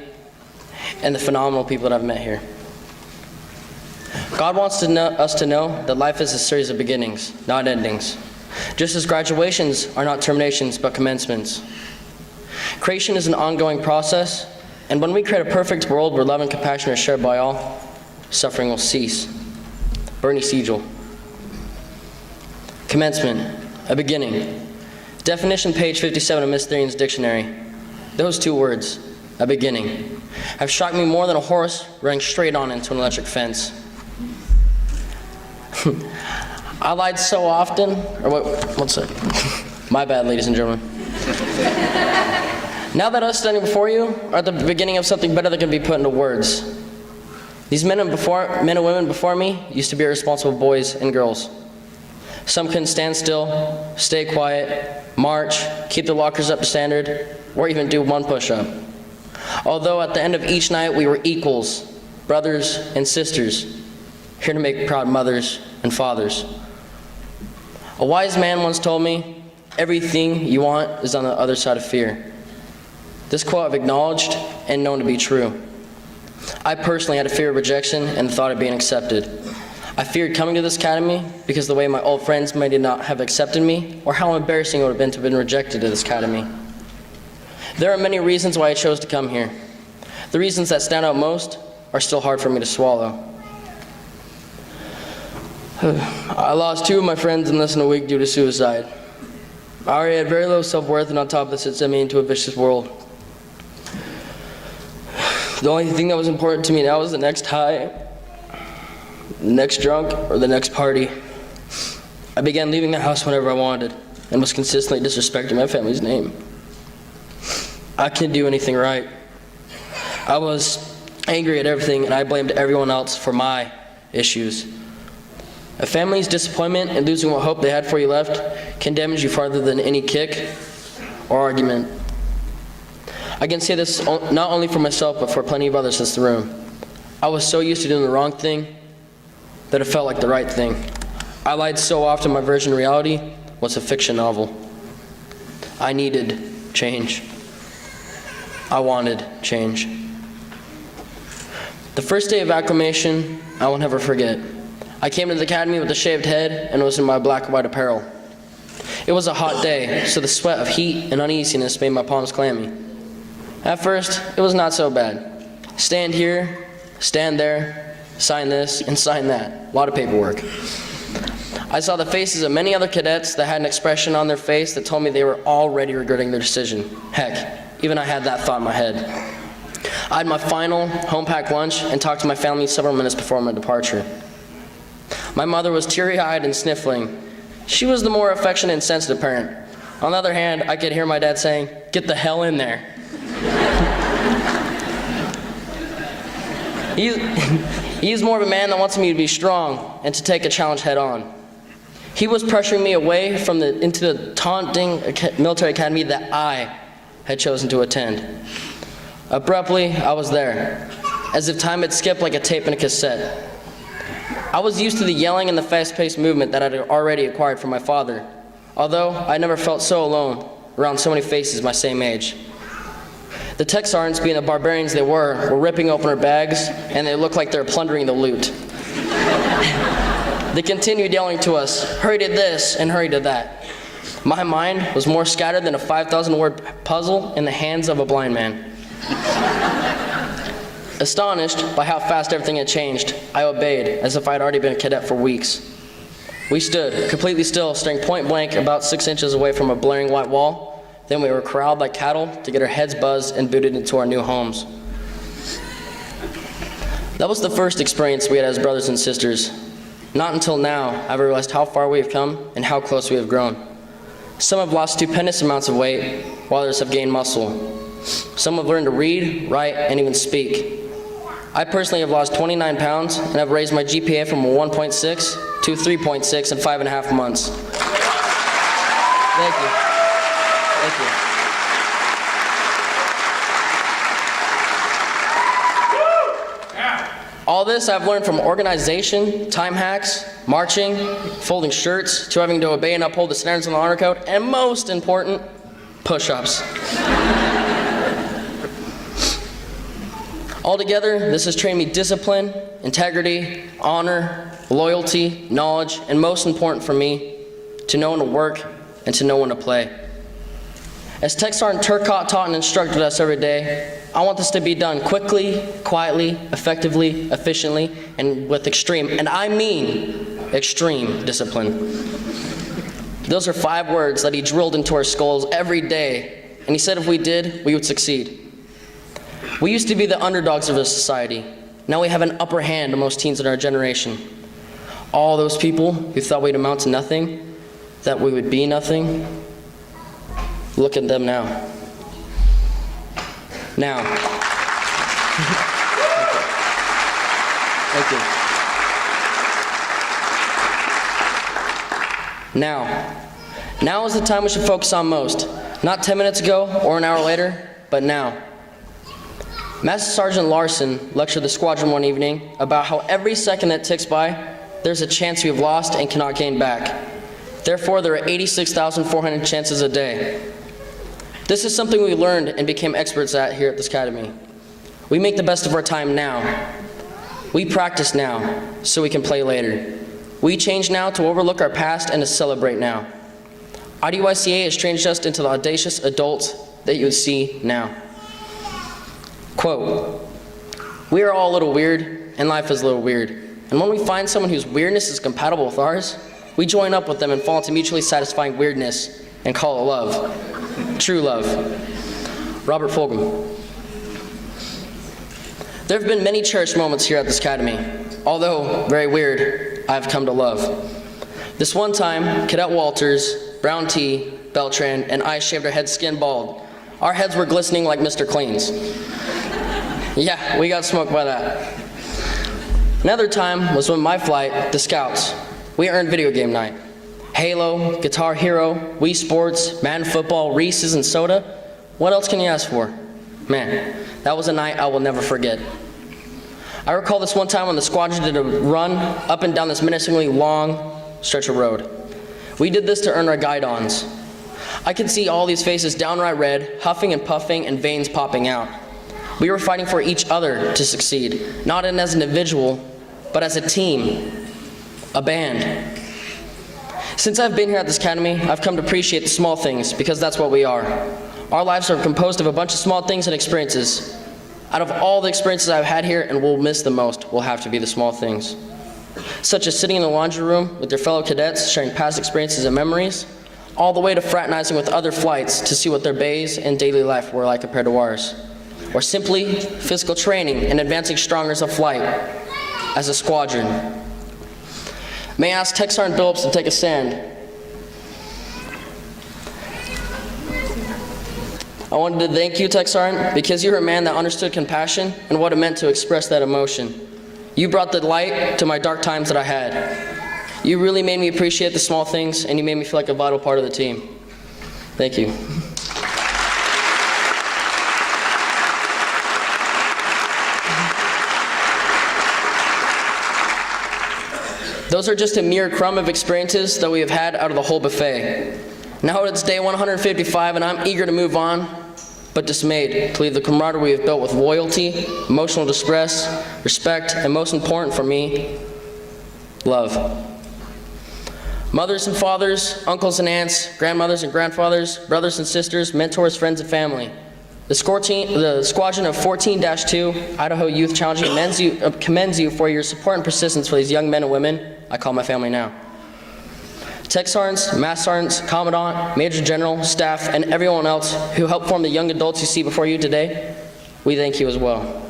and the phenomenal people that I've met here. God wants us to know that life is a series of beginnings, not endings. Just as graduations are not terminations, but commencements. Creation is an ongoing process, and when we create a perfect world where love and compassion are shared by all, suffering will cease. Bernie Siegel. Commencement, a beginning. Definition, page 57 of Miss Therian's dictionary. Those 2 words, a beginning, have shocked me more than a horse running straight on into an electric fence. I lied so often, one second. My bad, ladies and gentlemen. Now that us standing before you are at the beginning of something better that can be put into words. These men and women before me used to be irresponsible boys and girls. Some couldn't stand still, stay quiet, march, keep the lockers up to standard, or even do 1 push-up. Although at the end of each night we were equals, brothers and sisters, here to make proud mothers and fathers. A wise man once told me, everything you want is on the other side of fear. This quote I've acknowledged and known to be true. I personally had a fear of rejection and the thought of being accepted. I feared coming to this academy because the way my old friends might not have accepted me, or how embarrassing it would have been to have been rejected at this academy. There are many reasons why I chose to come here. The reasons that stand out most are still hard for me to swallow. I lost 2 of my friends in less than a week due to suicide. I already had very low self-worth, and on top of this, it sent me into a vicious world. The only thing that was important to me now was the next high, the next drunk, or the next party. I began leaving the house whenever I wanted, and was consistently disrespecting my family's name. I couldn't do anything right. I was angry at everything, and I blamed everyone else for my issues. A family's disappointment and losing what hope they had before you left can damage you farther than any kick or argument. I can say this not only for myself, but for plenty of others in this room. I was so used to doing the wrong thing that it felt like the right thing. I lied so often my version of reality was a fiction novel. I needed change. I wanted change. The first day of acclimation, I will never forget. I came to the academy with a shaved head and was in my black and white apparel. It was a hot day, so the sweat of heat and uneasiness made my palms clammy. At first, it was not so bad. Stand here, stand there, sign this, and sign that. A lot of paperwork. I saw the faces of many other cadets that had an expression on their face that told me they were already regretting their decision. Heck, even I had that thought in my head. I had my final home-packed lunch and talked to my family several minutes before my departure. My mother was teary-eyed and sniffling. She was the more affectionate and sensitive parent. On the other hand, I could hear my dad saying, "Get the hell in there." He's more of a man that wants me to be strong and to take a challenge head on. He was pressuring me away from into the taunting military academy that I had chosen to attend. Abruptly, I was there, as if time had skipped like a tape in a cassette. I was used to the yelling and the fast-paced movement that I had already acquired from my father, although I never felt so alone around so many faces my same age. The tech sergeants, being the barbarians they were ripping open our bags, and they looked like they were plundering the loot. They continued yelling to us, "Hurry to this and hurry to that." My mind was more scattered than a 5,000-word puzzle in the hands of a blind man. Astonished by how fast everything had changed, I obeyed, as if I had already been a cadet for weeks. We stood, completely still, staring point blank about 6 inches away from a blaring white wall. Then we were corralled like cattle to get our heads buzzed and booted into our new homes. That was the first experience we had as brothers and sisters. Not until now have I realized how far we have come and how close we have grown. Some have lost stupendous amounts of weight, while others have gained muscle. Some have learned to read, write, and even speak. I personally have lost 29 pounds and have raised my GPA from a 1.6 to 3.6 in 5.5 months. Thank you. Thank you. All this I've learned from organization, time hacks, marching, folding shirts, to having to obey and uphold the standards of the honor code, and most important, push-ups. Altogether, this has trained me discipline, integrity, honor, loyalty, knowledge, and most important for me, to know when to work and to know when to play. As Tech Sergeant Turcotte taught and instructed us every day, I want this to be done quickly, quietly, effectively, efficiently, and with extreme, and I mean extreme, discipline. Those are 5 words that he drilled into our skulls every day, and he said if we did, we would succeed. We used to be the underdogs of this society. Now we have an upper hand to most teens in our generation. All those people who thought we'd amount to nothing, that we would be nothing, look at them now. Now. Thank you. Now is the time we should focus on most. Not 10 minutes ago or an hour later, but now. Master Sergeant Larson lectured the squadron one evening about how every second that ticks by, there's a chance we have lost and cannot gain back. Therefore, there are 86,400 chances a day. This is something we learned and became experts at here at this academy. We make the best of our time now. We practice now so we can play later. We change now to overlook our past and to celebrate now. IDYCA has changed us into the audacious adults that you would see now. Quote, "We are all a little weird, and life is a little weird. And when we find someone whose weirdness is compatible with ours, we join up with them and fall into mutually satisfying weirdness and call it love. True love." Robert Fulgham. There have been many cherished moments here at this academy. Although very weird, I've come to love. This one time, Cadet Walters, Brown T, Beltran, and I shaved our heads skin bald. Our heads were glistening like Mr. Clean's. Yeah, we got smoked by that. Another time was when my flight, the Scouts, we earned video game night. Halo, Guitar Hero, Wii Sports, Madden Football, Reese's, and soda. What else can you ask for? Man, that was a night I will never forget. I recall this one time when the squadron did a run up and down this menacingly long stretch of road. We did this to earn our guidons. I could see all these faces downright red, huffing and puffing, and veins popping out. We were fighting for each other to succeed, not as an individual, but as a team, a band. Since I've been here at this academy, I've come to appreciate the small things, because that's what we are. Our lives are composed of a bunch of small things and experiences. Out of all the experiences I've had here and will miss the most, will have to be the small things. Such as sitting in the laundry room with your fellow cadets, sharing past experiences and memories, all the way to fraternizing with other flights to see what their bays and daily life were like compared to ours. Or simply physical training and advancing stronger as a flight, as a squadron. May I ask Tech Sergeant Phillips to take a stand? I wanted to thank you, Tech Sergeant, because you're a man that understood compassion and what it meant to express that emotion. You brought the light to my dark times that I had. You really made me appreciate the small things, and you made me feel like a vital part of the team. Thank you. Those are just a mere crumb of experiences that we have had out of the whole buffet. Now it's day 155 and I'm eager to move on, but dismayed to leave the camaraderie we have built with loyalty, emotional distress, respect, and most important for me, love. Mothers and fathers, uncles and aunts, grandmothers and grandfathers, brothers and sisters, mentors, friends, and family. The squadron of 14-2 Idaho Youth Challenge commends you for your support and persistence for these young men and women I call my family now. Tech Sergeants, Master Sergeants, Commandant, Major General, staff, and everyone else who helped form the young adults you see before you today, we thank you as well.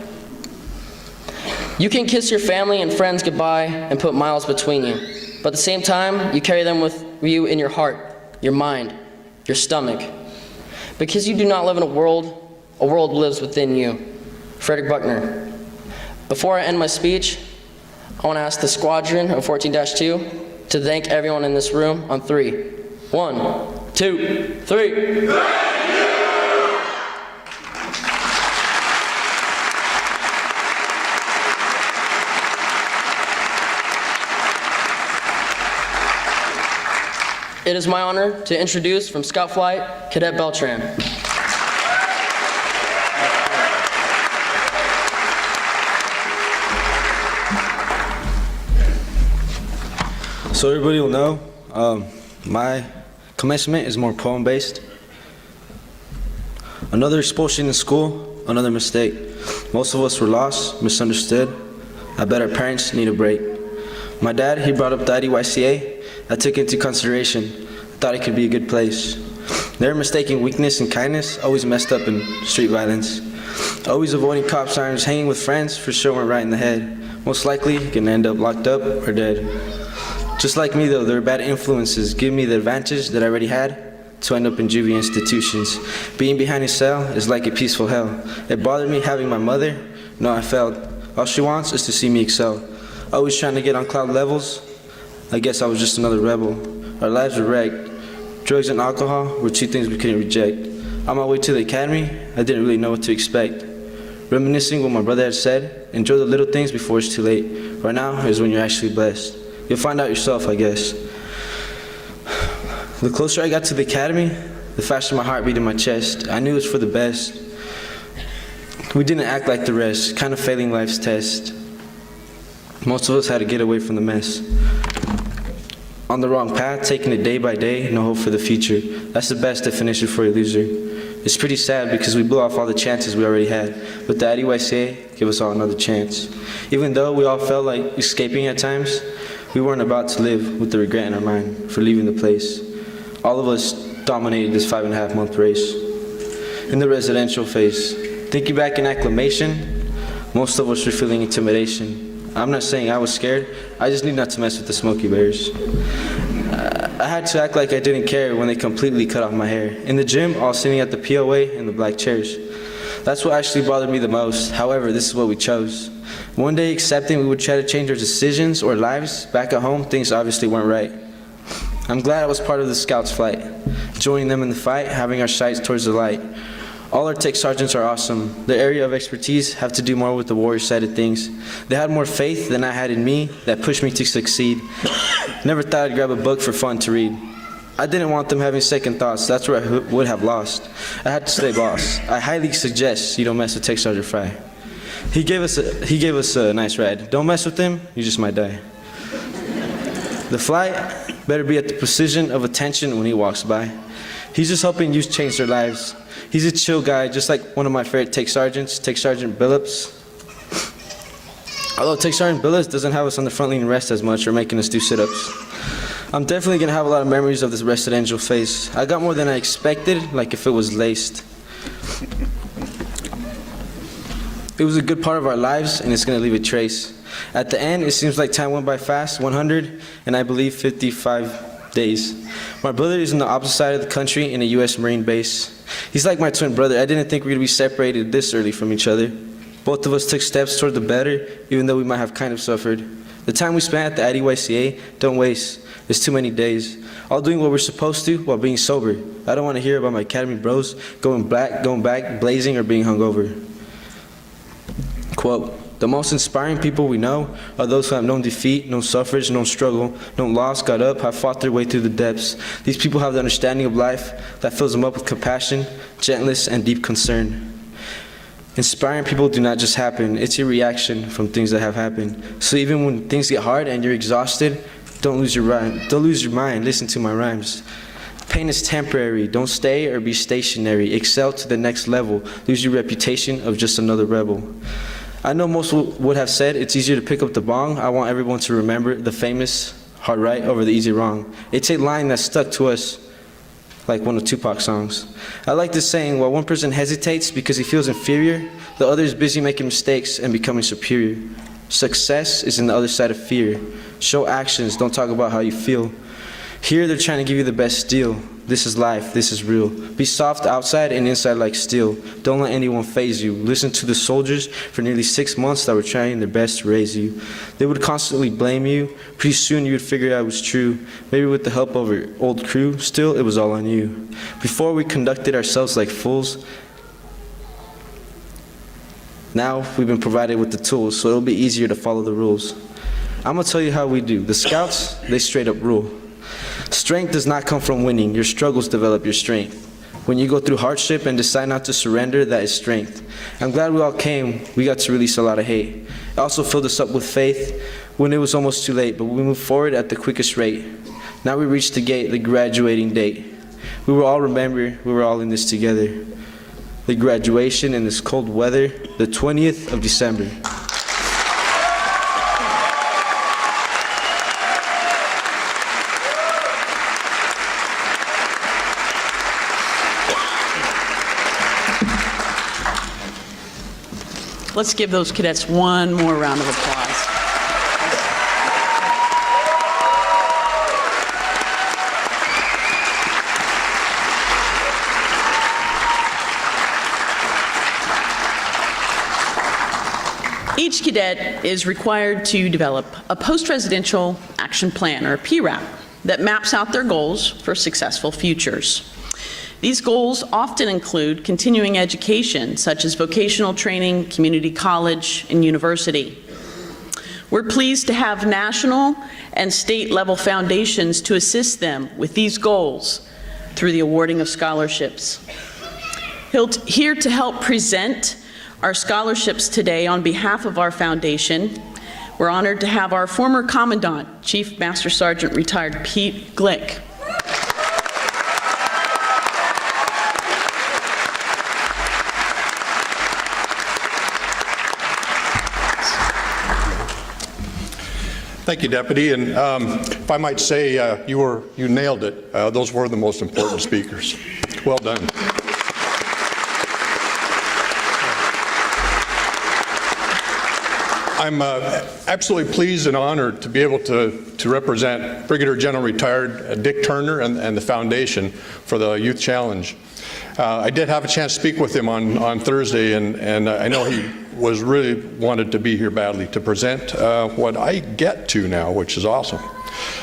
You can kiss your family and friends goodbye and put miles between you, but at the same time, you carry them with you in your heart, your mind, your stomach. Because you do not live in a world lives within you. Frederick Buckner. Before I end my speech, I want to ask the squadron of 14-2 to thank everyone in this room on 3. 1, 2, 3. It is my honor to introduce from Scout Flight, Cadet Beltran. So everybody will know, my commencement is more poem-based. Another expulsion in school, another mistake. Most of us were lost, misunderstood. I bet our parents need a break. My dad, he brought up the IDYCA. I took into consideration. I thought it could be a good place. Never mistaking weakness and kindness, always messed up in street violence. Always avoiding cop sirens, hanging with friends, for sure went right in the head. Most likely, gonna end up locked up or dead. Just like me though, there were bad influences, giving me the advantage that I already had to end up in juvie institutions. Being behind a cell is like a peaceful hell. It bothered me having my mother. No, I failed. All she wants is to see me excel. Always trying to get on cloud levels. I guess I was just another rebel. Our lives were wrecked. Drugs and alcohol were two things we couldn't reject. On my way to the academy, I didn't really know what to expect. Reminiscing what my brother had said, enjoy the little things before it's too late. Right now is when you're actually blessed. You'll find out yourself, I guess. The closer I got to the academy, the faster my heart beat in my chest. I knew it was for the best. We didn't act like the rest, kind of failing life's test. Most of us had to get away from the mess. On the wrong path, taking it day by day, no hope for the future. That's the best definition for a loser. It's pretty sad because we blew off all the chances we already had, but the IDYCA gave us all another chance. Even though we all felt like escaping at times, we weren't about to live with the regret in our mind for leaving the place. All of us dominated this 5.5-month race. In the residential phase, thinking back in acclimation, most of us were feeling intimidation. I'm not saying I was scared, I just need not to mess with the Smoky Bears. I had to act like I didn't care when they completely cut off my hair. In the gym, all sitting at the POA in the black chairs. That's what actually bothered me the most. However, this is what we chose. One day accepting we would try to change our decisions or lives, back at home, things obviously weren't right. I'm glad I was part of the Scouts flight, joining them in the fight, having our sights towards the light. All our tech sergeants are awesome. Their area of expertise have to do more with the warrior side of things. They had more faith than I had in me that pushed me to succeed. Never thought I'd grab a book for fun to read. I didn't want them having second thoughts. That's where I would have lost. I had to stay boss. I highly suggest you don't mess with Tech Sergeant Fry. He gave us a nice ride. Don't mess with him, you just might die. The flight better be at the precision of attention when he walks by. He's just helping youth change their lives. He's a chill guy, just like one of my favorite Tech Sergeants, Tech Sergeant Billups. Although Tech Sergeant Billups doesn't have us on the front line rest as much or making us do sit-ups. I'm definitely gonna have a lot of memories of this residential phase. I got more than I expected, like if it was laced. It was a good part of our lives, and it's gonna leave a trace. At the end, it seems like time went by fast, 100, and I believe 55 days. My brother is on the opposite side of the country in a U.S. Marine base. He's like my twin brother. I didn't think we'd be separated this early from each other. Both of us took steps toward the better, even though we might have kind of suffered. The time we spent at the IDYCA, don't waste. There's too many days. All doing what we're supposed to while being sober. I don't want to hear about my academy bros going back, blazing, or being hungover. Quote, the most inspiring people we know are those who have known defeat, known suffrage, known struggle, known loss, got up, have fought their way through the depths. These people have the understanding of life that fills them up with compassion, gentleness, and deep concern. Inspiring people do not just happen, it's a reaction from things that have happened. So even when things get hard and you're exhausted, don't lose your mind, listen to my rhymes. Pain is temporary, don't stay or be stationary. Excel to the next level, lose your reputation of just another rebel. I know most would have said it's easier to pick up the bong. I want everyone to remember the famous hard right over the easy wrong. It's a line that stuck to us like one of Tupac's songs. I like this saying, while one person hesitates because he feels inferior, the other is busy making mistakes and becoming superior. Success is in the other side of fear. Show actions, don't talk about how you feel. Here they're trying to give you the best deal. This is life, this is real. Be soft outside and inside like steel. Don't let anyone faze you. Listen to the soldiers for nearly 6 months that were trying their best to raise you. They would constantly blame you. Pretty soon you would figure out it was true. Maybe with the help of your old crew, still it was all on you. Before we conducted ourselves like fools, now we've been provided with the tools, so it'll be easier to follow the rules. I'm gonna tell you how we do. The Scouts, they straight up rule. Strength does not come from winning. Your struggles develop your strength. When you go through hardship and decide not to surrender, that is strength. I'm glad we all came. We got to release a lot of hate. It also filled us up with faith when it was almost too late, but we moved forward at the quickest rate. Now we reached the gate, the graduating date. We will all remember we were all in this together. The graduation in this cold weather, the 20th of December. Let's give those cadets one more round of applause. Each cadet is required to develop a post-residential action plan, or a PRAP, that maps out their goals for successful futures. These goals often include continuing education, such as vocational training, community college, and university. We're pleased to have national and state-level foundations to assist them with these goals through the awarding of scholarships. Here to help present our scholarships today on behalf of our foundation, we're honored to have our former Commandant, Chief Master Sergeant Retired Pete Glick. Thank you, Deputy. And if I might say, you nailed it. Those were the most important speakers. Well done. I'm absolutely pleased and honored to be able to represent Brigadier General Retired Dick Turner and the Foundation for the Youth Challenge. I did have a chance to speak with him on Thursday, and I know he was really wanted to be here badly to present what I get to now, which is awesome.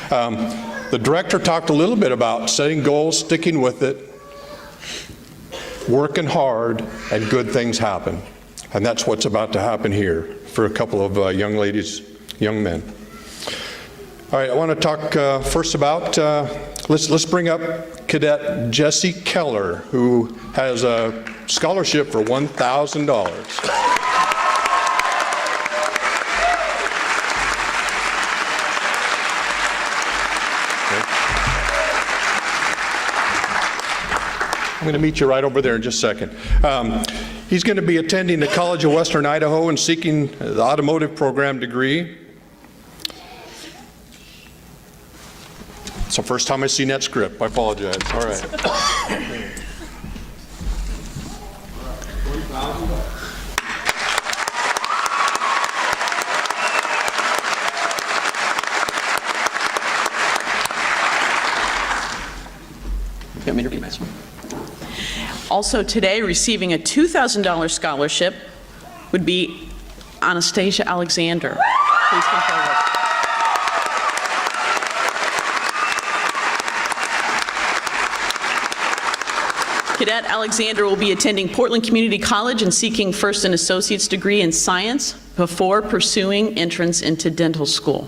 The director talked a little bit about setting goals, sticking with it, working hard, and good things happen. And that's what's about to happen here for a couple of young ladies, young men. All right, I want to talk first about, let's bring up Cadet Jesse Keller, who has a scholarship for $1,000. I'm going to meet you right over there in just a second. He's going to be attending the College of Western Idaho and seeking the automotive program degree. It's the first time I've seen that script. I apologize. All right. You want me to read this one? Also today, receiving a $2,000 scholarship would be Anastasia Alexander. Please come forward. Cadet Alexander will be attending Portland Community College and seeking first an associate's degree in science before pursuing entrance into dental school.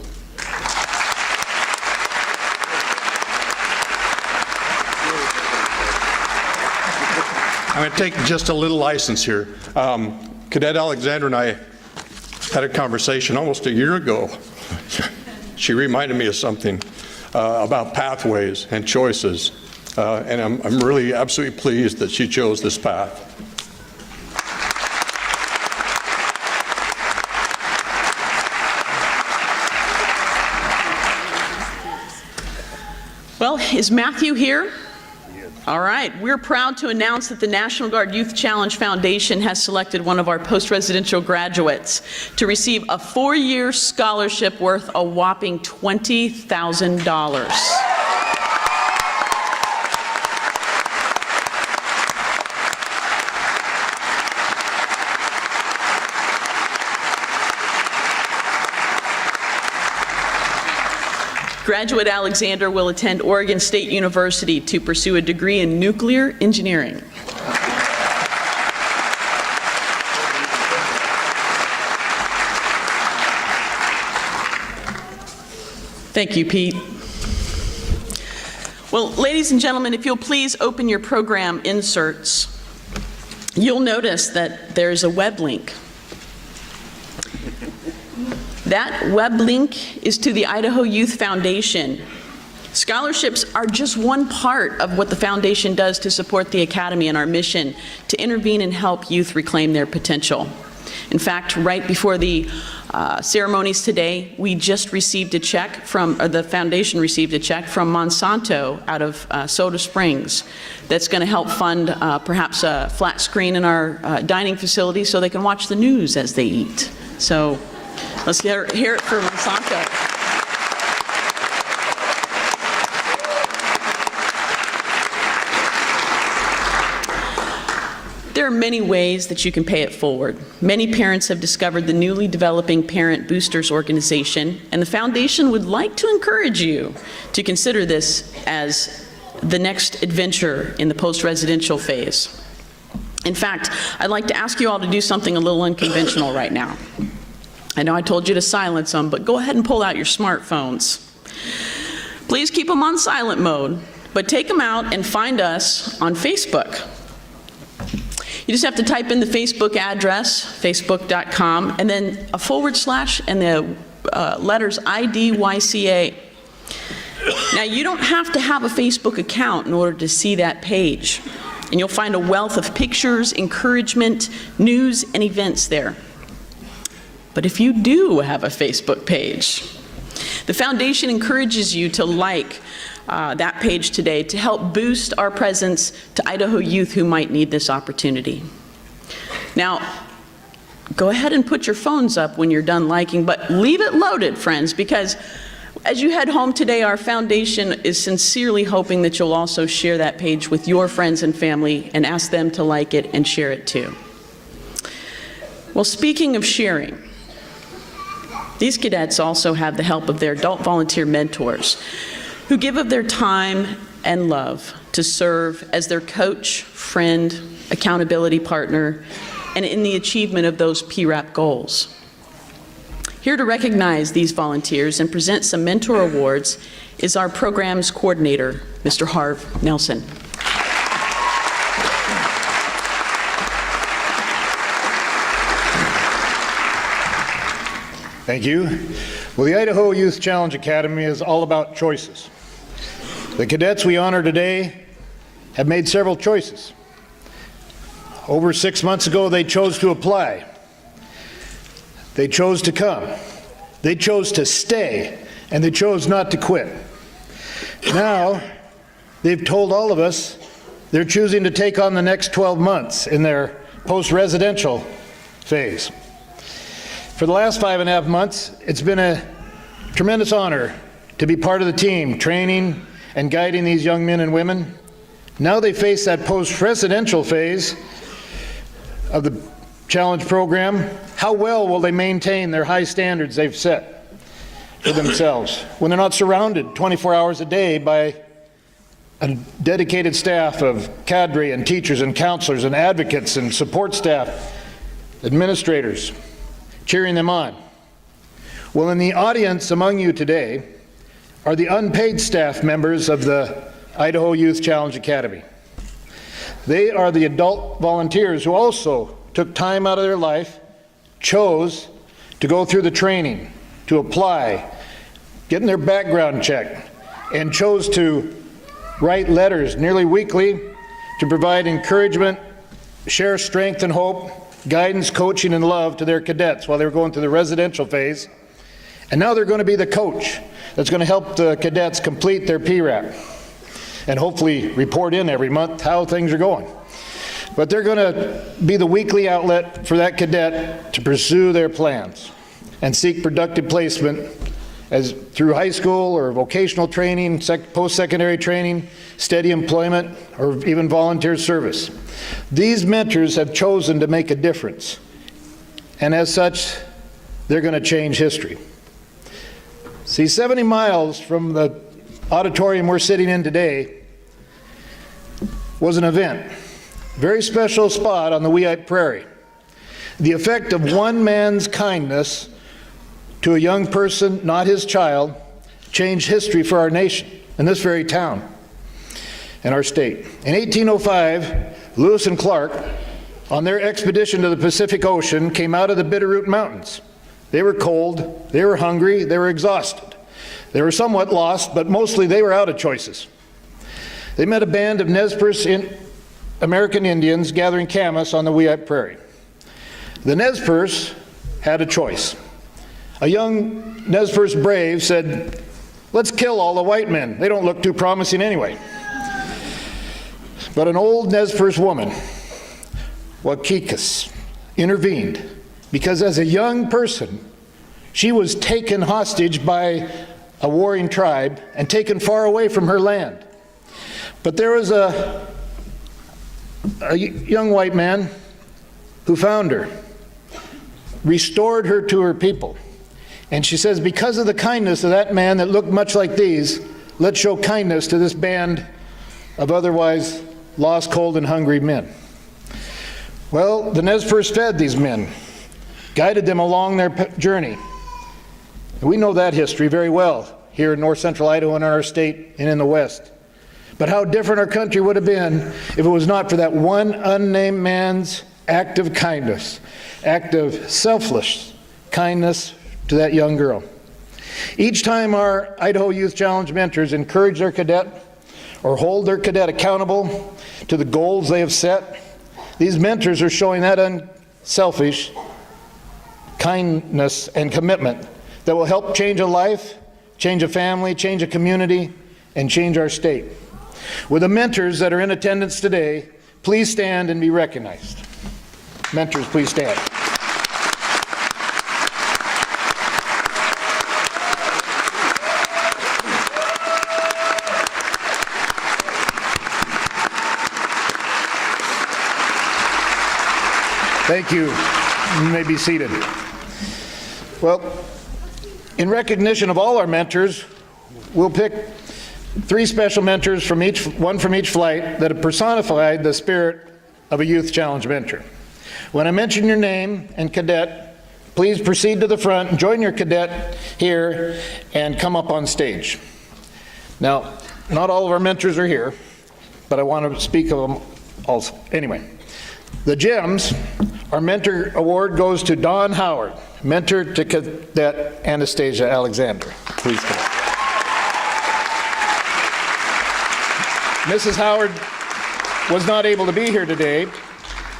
I'm going to take just a little license here. Cadet Alexander and I had a conversation almost a year ago. She reminded me of something about pathways and choices, and I'm really absolutely pleased that she chose this path. Well, is Matthew here? All right, we're proud to announce that the National Guard Youth Challenge Foundation has selected one of our post-residential graduates to receive a 4-year scholarship worth a whopping $20,000. Graduate Alexander will attend Oregon State University to pursue a degree in nuclear engineering. Thank you, Pete. Well, ladies and gentlemen, if you'll please open your program inserts, you'll notice that there's a web link. That web link is to the Idaho Youth Foundation. Scholarships are just one part of what the foundation does to support the Academy and our mission to intervene and help youth reclaim their potential. In fact, right before the ceremonies today, we just received a check from, or the foundation received a check from Monsanto out of Soda Springs that's going to help fund perhaps a flat screen in our dining facility so they can watch the news as they eat. So let's hear it for Monsanto. There are many ways that you can pay it forward. Many parents have discovered the newly developing Parent Boosters organization, and the foundation would like to encourage you to consider this as the next adventure in the post-residential phase. In fact, I'd like to ask you all to do something a little unconventional right now. I know I told you to silence them, but go ahead and pull out your smartphones. Please keep them on silent mode, but take them out and find us on Facebook. You just have to type in the Facebook address, facebook.com, and then a / and the letters IDYCA. Now, you don't have to have a Facebook account in order to see that page, and you'll find a wealth of pictures, encouragement, news, and events there. But if you do have a Facebook page, the foundation encourages you to like that page today to help boost our presence to Idaho youth who might need this opportunity. Now, go ahead and put your phones up when you're done liking, but leave it loaded, friends, because as you head home today, our foundation is sincerely hoping that you'll also share that page with your friends and family and ask them to like it and share it too. Well, speaking of sharing, these cadets also have the help of their adult volunteer mentors who give of their time and love to serve as their coach, friend, accountability partner, and in the achievement of those PRAP goals. Here to recognize these volunteers and present some mentor awards is our program's coordinator, Mr. Harv Nelson. Thank you. Well, the Idaho Youth Challenge Academy is all about choices. The cadets we honor today have made several choices. Over 6 months ago, they chose to apply. They chose to come. They chose to stay, and they chose not to quit. Now, they've told all of us they're choosing to take on the next 12 months in their post-residential phase. For the last 5.5 months, it's been a tremendous honor to be part of the team, training and guiding these young men and women. Now they face that post-residential phase of the challenge program. How well will they maintain their high standards they've set for themselves when they're not surrounded 24 hours a day by a dedicated staff of cadre and teachers and counselors and advocates and support staff, administrators, cheering them on? Well, in the audience among you today are the unpaid staff members of the Idaho Youth Challenge Academy. They are the adult volunteers who also took time out of their life, chose to go through the training, to apply, getting their background checked, and chose to write letters nearly weekly to provide encouragement, share strength and hope, guidance, coaching, and love to their cadets while they were going through the residential phase. And now they're going to be the coach that's going to help the cadets complete their PRAP. and hopefully report in every month how things are going. But they're going to be the weekly outlet for that cadet to pursue their plans and seek productive placement as through high school or vocational training, post-secondary training, steady employment, or even volunteer service. These mentors have chosen to make a difference, and as such, they're going to change history. See, 70 miles from the auditorium we're sitting in today was an event, very special spot on the Weippe Prairie. The effect of one man's kindness to a young person, not his child, changed history for our nation and this very town and our state. In 1805, Lewis and Clark, on their expedition to the Pacific Ocean, came out of the Bitterroot Mountains. They were cold, they were hungry, they were exhausted. They were somewhat lost, but mostly they were out of choices. They met a band of Nez Perce American Indians gathering camas on the Weippe Prairie. The Nez Perce had a choice. A young Nez Perce brave said, "Let's kill all the white men. They don't look too promising anyway." But an old Nez Perce woman, Wakikas, intervened because as a young person, she was taken hostage by a warring tribe and taken far away from her land. But there was a young white man who found her, restored her to her people. And she says, because of the kindness of that man that looked much like these, let's show kindness to this band of otherwise lost, cold, and hungry men. Well, the Nez Perce fed these men, guided them along their journey. And we know that history very well here in north central Idaho and in our state and in the West. But how different our country would have been if it was not for that one unnamed man's act of kindness, act of selfless kindness to that young girl. Each time our Idaho Youth Challenge mentors encourage their cadet or hold their cadet accountable to the goals they have set, these mentors are showing that unselfish kindness and commitment that will help change a life, change a family, change a community, and change our state. With the mentors that are in attendance today, please stand and be recognized. Mentors, please stand. Thank you. You may be seated. Well, in recognition of all our mentors, we'll pick 3 special mentors from one from each flight that have personified the spirit of a Youth Challenge mentor. When I mention your name and cadet, please proceed to the front and join your cadet here and come up on stage. Now, not all of our mentors are here, but I want to speak of them also. Anyway, the gems, our mentor award goes to Don Howard, mentor to Cadet Anastasia Alexander. Please come. Mrs. Howard was not able to be here today,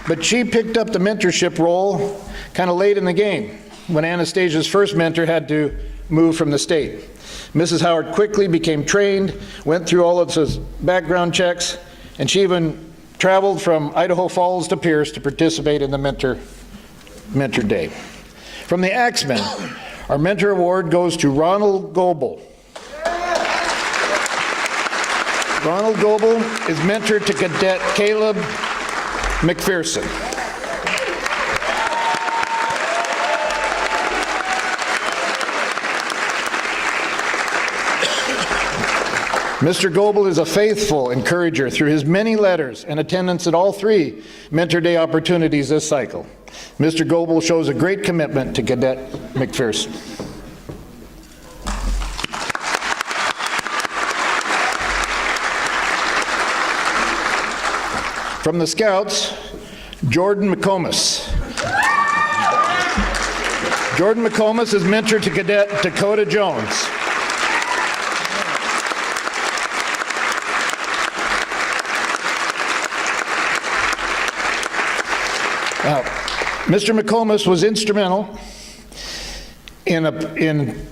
but she picked up the mentorship role kind of late in the game when Anastasia's first mentor had to move from the state. Mrs. Howard quickly became trained, went through all of his background checks, and she even traveled from Idaho Falls to Pierce to participate in the mentor day. From the Axemen, our mentor award goes to Ronald Goebel. Ronald Goebel is mentor to Cadet Caleb McPherson. Mr. Goebel is a faithful encourager through his many letters and attendance at all 3 Mentor Day opportunities this cycle. Mr. Goebel shows a great commitment to Cadet McPherson. From the Scouts, Jordan McComas. Jordan McComas is mentor to Cadet Dakota Jones. Now, Mr. McComas was instrumental in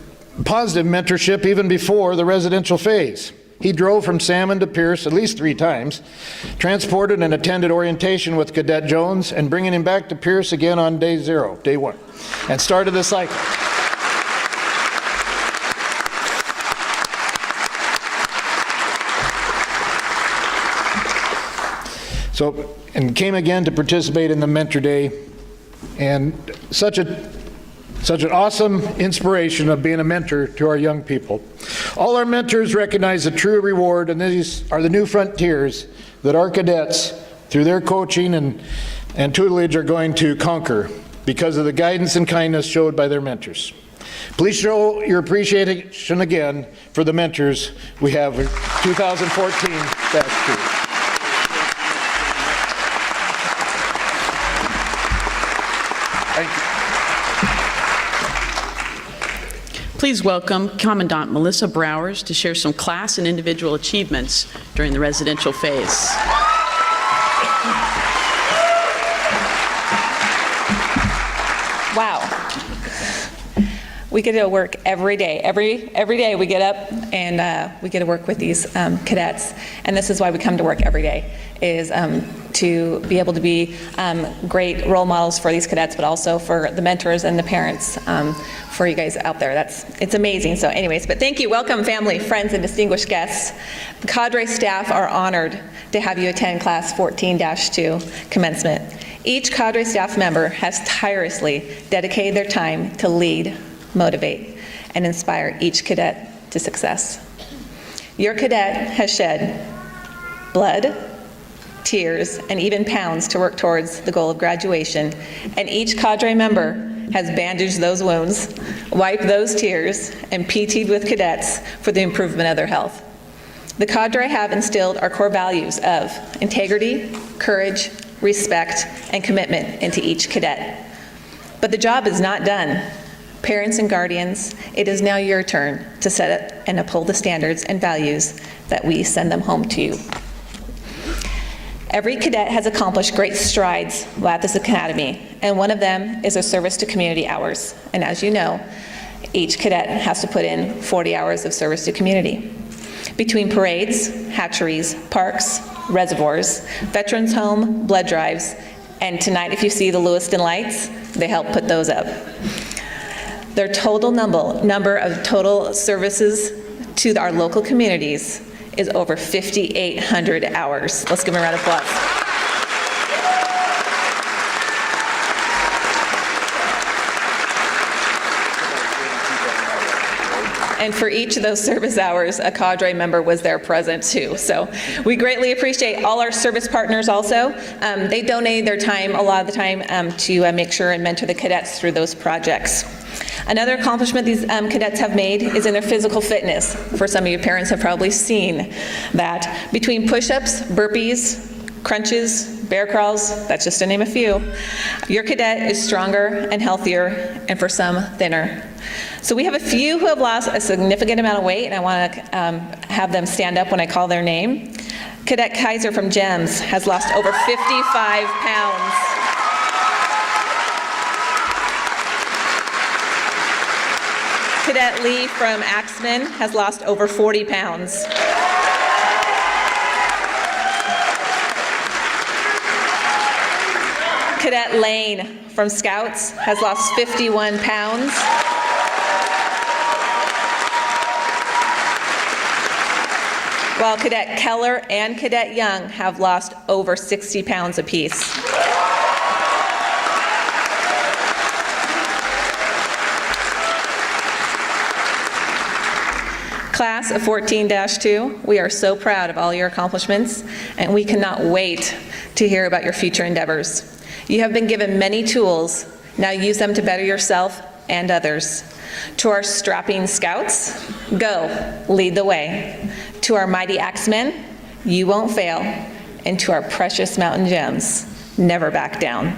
positive mentorship even before the residential phase. He drove from Salmon to Pierce at least 3 times, transported and attended orientation with Cadet Jones, and bringing him back to Pierce again on day 1, and started the cycle. So, and came again to participate in the Mentor Day, and such an awesome inspiration of being a mentor to our young people. All our mentors recognize the true reward, and these are the new frontiers that our cadets, through their coaching and tutelage, are going to conquer because of the guidance and kindness showed by their mentors. Please show your appreciation again for the mentors we have in 2014-2. Please welcome Commandant Melissa Browers to share some class and individual achievements during the residential phase. Wow. We get to work every day. Every day we get up and we get to work with these cadets. And this is why we come to work every day, is to be able to be great role models for these cadets, but also for the mentors and the parents for you guys out there. It's amazing. So anyways, but thank you. Welcome, family, friends, and distinguished guests. The cadre staff are honored to have you attend Class 14-2 Commencement. Each cadre staff member has tirelessly dedicated their time to lead, motivate, and inspire each cadet to success. Your cadet has shed blood, tears, and even pounds to work towards the goal of graduation, and each cadre member has bandaged those wounds, wiped those tears, and PT'd with cadets for the improvement of their health. The cadre have instilled our core values of integrity, courage, respect, and commitment into each cadet. But the job is not done. Parents and guardians, it is now your turn to set and uphold the standards and values that we send them home to you. Every cadet has accomplished great strides while at this academy, and one of them is a service to community hours. And as you know, each cadet has to put in 40 hours of service to community. Between parades, hatcheries, parks, reservoirs, veterans home, blood drives, and tonight if you see the Lewiston lights, they help put those up. Their total number of total services to our local communities is over 5,800 hours. Let's give them a round of applause. And for each of those service hours, a cadre member was there present too. So we greatly appreciate all our service partners also. They donate their time a lot of the time to make sure and mentor the cadets through those projects. Another accomplishment these cadets have made is in their physical fitness. For some of you parents have probably seen that. Between push-ups, burpees, crunches, bear crawls, that's just to name a few, your cadet is stronger and healthier, and for some, thinner. So we have a few who have lost a significant amount of weight, and I want to have them stand up when I call their name. Cadet Kaiser from GEMS has lost over 55 pounds. Cadet Lee from Axman has lost over 40 pounds. Cadet Lane from Scouts has lost 51 pounds. While Cadet Keller and Cadet Young have lost over 60 pounds apiece. Class of 14-2, we are so proud of all your accomplishments, and we cannot wait to hear about your future endeavors. You have been given many tools. Now use them to better yourself and others. To our strapping scouts, go, lead the way. To our mighty axemen, you won't fail. And to our precious mountain gems, never back down.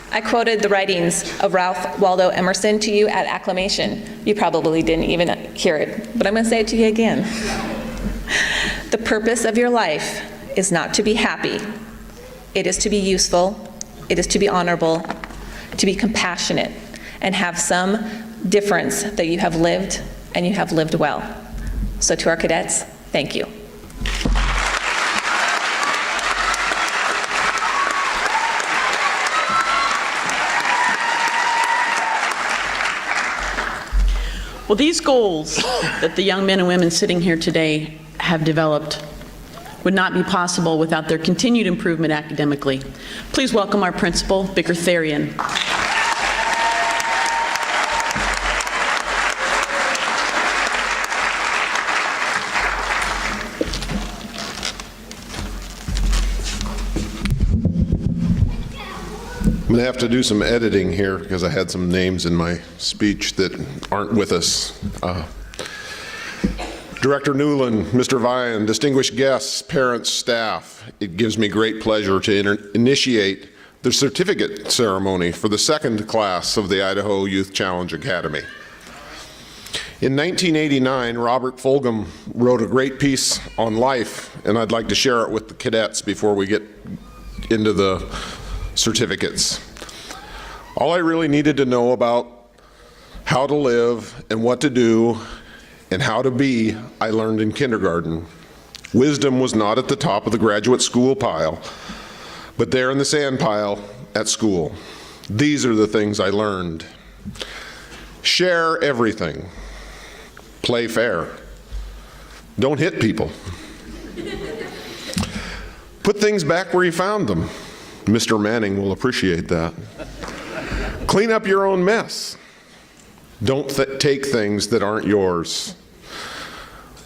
I quoted the writings of Ralph Waldo Emerson to you at acclamation. You probably didn't even hear it, but I'm going to say it to you again. The purpose of your life is not to be happy. It is to be useful, It is to be honorable, to be compassionate, and have some difference that you have lived, and you have lived well. So to our cadets, thank you. Well, these goals that the young men and women sitting here today have developed would not be possible without their continued improvement academically. Please welcome our principal, Vicar Therian. I'm going to have to do some editing here because I had some names in my speech that aren't with us. Director Newland, Mr. Vian, distinguished guests, parents, staff, it gives me great pleasure to initiate the certificate ceremony for the second class of the Idaho Youth Challenge Academy. In 1989, Robert Fulgham wrote a great piece on life, and I'd like to share it with the cadets before we get into the certificates. All I really needed to know about how to live and what to do and how to be, I learned in kindergarten. Wisdom was not at the top of the graduate school pile, but there in the sand pile at school. These are the things I learned. Share everything. Play fair. Don't hit people. Put things back where you found them. Mr. Manning will appreciate that. Clean up your own mess. Don't take things that aren't yours.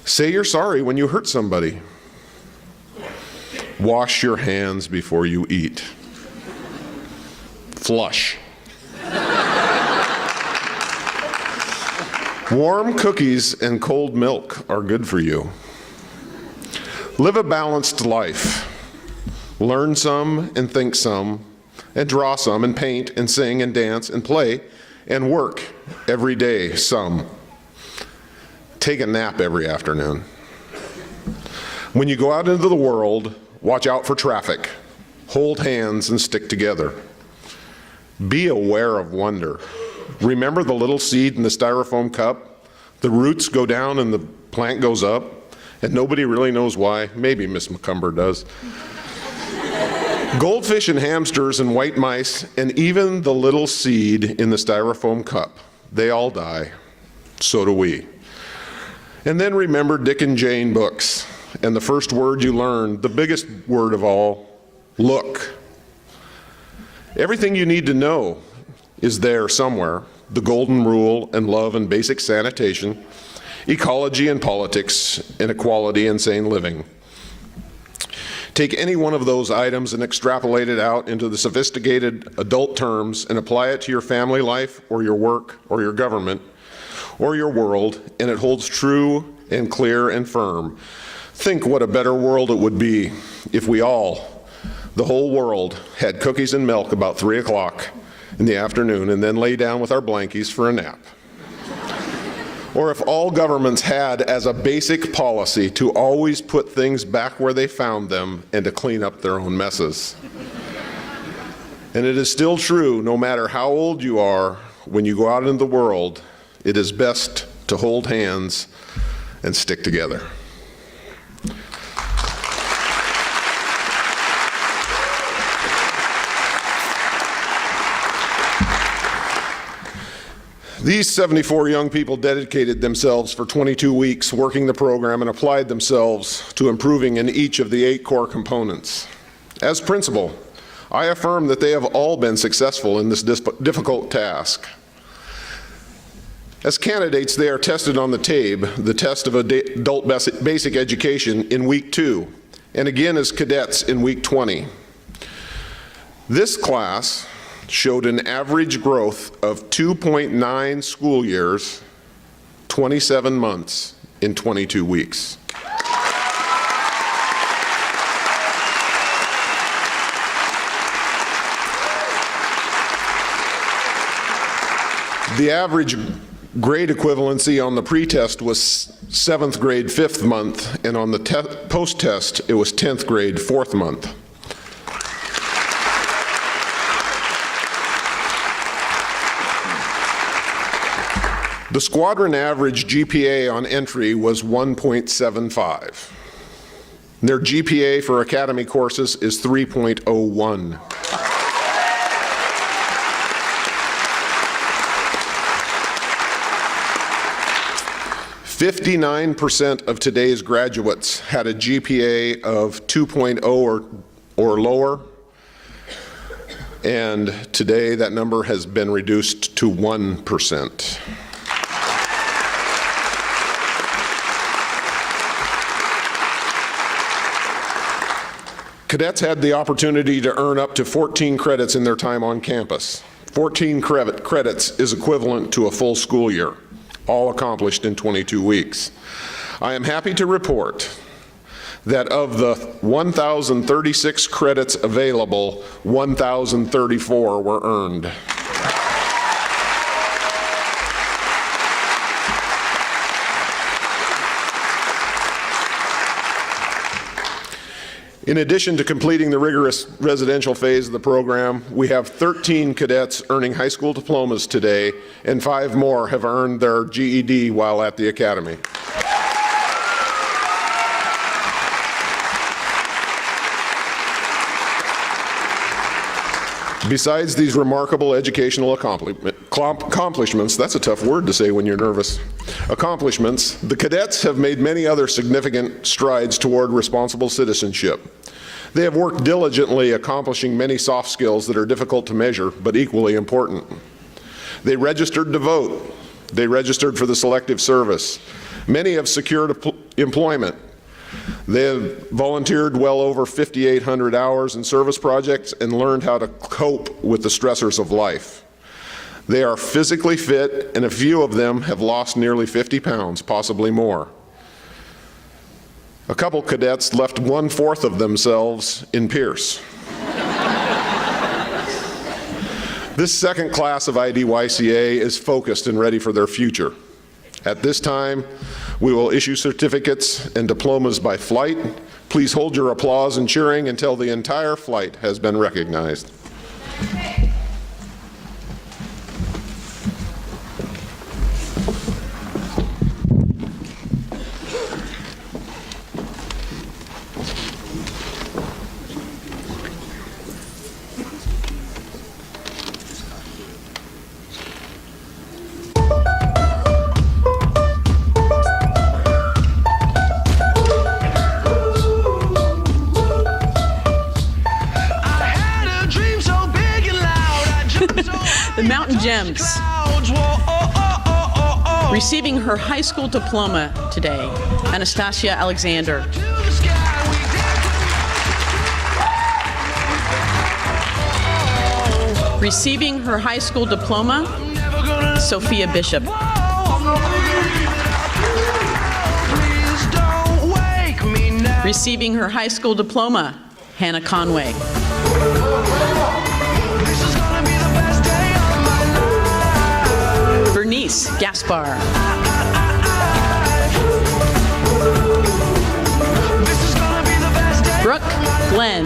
Say you're sorry when you hurt somebody. Wash your hands before you eat. Flush. Warm cookies and cold milk are good for you. Live a balanced life. Learn some and think some, and draw some and paint and sing and dance and play and work every day some. Take a nap every afternoon. When you go out into the world, watch out for traffic. Hold hands and stick together. Be aware of wonder. Remember the little seed in the styrofoam cup? The roots go down and the plant goes up, and nobody really knows why. Maybe Miss McCumber does. Goldfish and hamsters and white mice and even the little seed in the styrofoam cup, they all die. So do we. And then remember Dick and Jane books and the first word you learned, the biggest word of all, look. Everything you need to know is there somewhere. The golden rule and love and basic sanitation, ecology and politics, and equality and sane living. Take any one of those items and extrapolate it out into the sophisticated adult terms and apply it to your family life or your work or your government or your world, and it holds true and clear and firm. Think what a better world it would be if we all, the whole world, had cookies and milk about 3 o'clock in the afternoon and then lay down with our blankies for a nap. Or if all governments had as a basic policy to always put things back where they found them and to clean up their own messes. And it is still true, no matter how old you are, when you go out into the world, it is best to hold hands and stick together. These 74 young people dedicated themselves for 22 weeks working the program and applied themselves to improving in each of the 8 core components. As principal, I affirm that they have all been successful in this difficult task. As candidates, they are tested on the TABE, the test of adult basic education, in week 2, and again as cadets in week 20. This class showed an average growth of 2.9 school years, 27 months in 22 weeks. The average grade equivalency on the pre-test was 7th grade 5th month, and on the post-test it was 10th grade 4th month. The squadron average GPA on entry was 1.75. Their GPA for academy courses is 3.01. 59% of today's graduates had a GPA of 2.0 or lower, and today that number has been reduced to 1%. Cadets had the opportunity to earn up to 14 credits in their time on campus. 14 credits is equivalent to a full school year, all accomplished in 22 weeks. I am happy to report that of the 1,036 credits available, 1,034 were earned. In addition to completing the rigorous residential phase of the program, we have 13 cadets earning high school diplomas today, and 5 more have earned their GED while at the academy. Besides these remarkable educational accomplishments, that's a tough word to say when you're nervous, accomplishments, the cadets have made many other significant strides toward responsible citizenship. They have worked diligently accomplishing many soft skills that are difficult to measure, but equally important. They registered to vote. They registered for the Selective Service. Many have secured employment. They have volunteered well over 5,800 hours in service projects and learned how to cope with the stressors of life. They are physically fit, and a few of them have lost nearly 50 pounds, possibly more. A couple cadets left 1/4 of themselves in Pierce. This second class of IDYCA is focused and ready for their future. At this time, we will issue certificates and diplomas by flight. Please hold your applause and cheering until the entire flight has been recognized. The Mountain Gems. Receiving her high school diploma today, Anastasia Alexander. Receiving her high school diploma, Sophia Bishop. Receiving her high school diploma, Hannah Conway. Bernice Gaspar. Brooke Glenn.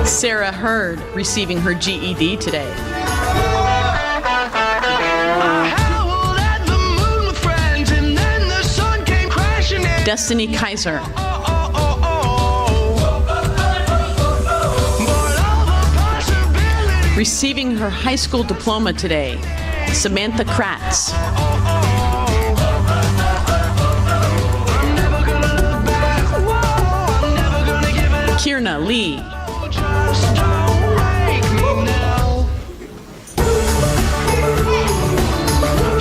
Sarah Hurd receiving her GED today. Destiny Kaiser. Receiving her high school diploma today, Samantha Kratz. Kierna Lee.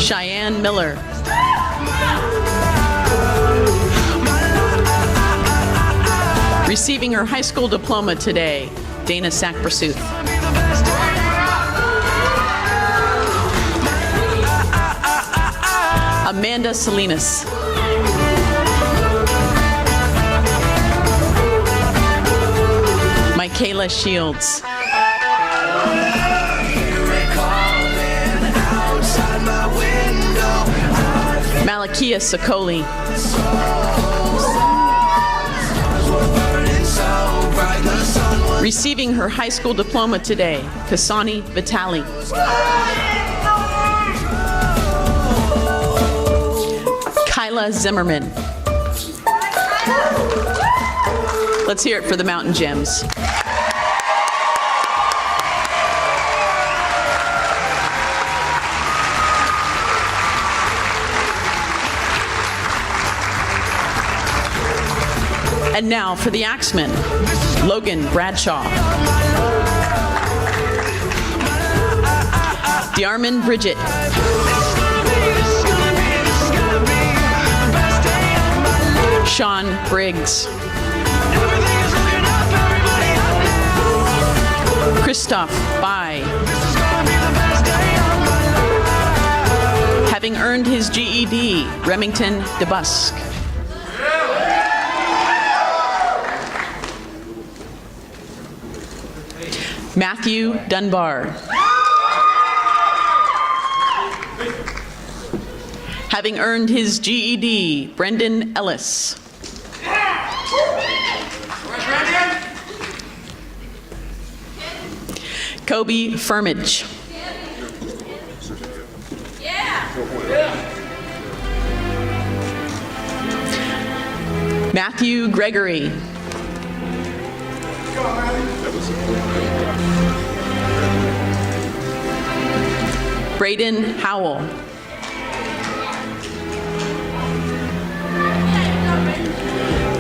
Cheyenne Miller. Receiving her high school diploma today, Dana Sack-Brasuth. Amanda Salinas. Michaela Shields. Malakia Sokoli. Burning so bright, the sun Receiving her high school diploma today, Kasani Vitali. Kyla Zimmerman. Let's hear it for the Mountain Gems. And now for the Axemen, Logan Bradshaw. Diarmin Bridget. Sean Briggs. Christoph Bai. Having earned his GED, Remington DeBusk. Matthew Dunbar. Having earned his GED, Brendan Ellis. Kobe Firmage. Matthew Gregory. Braden Howell.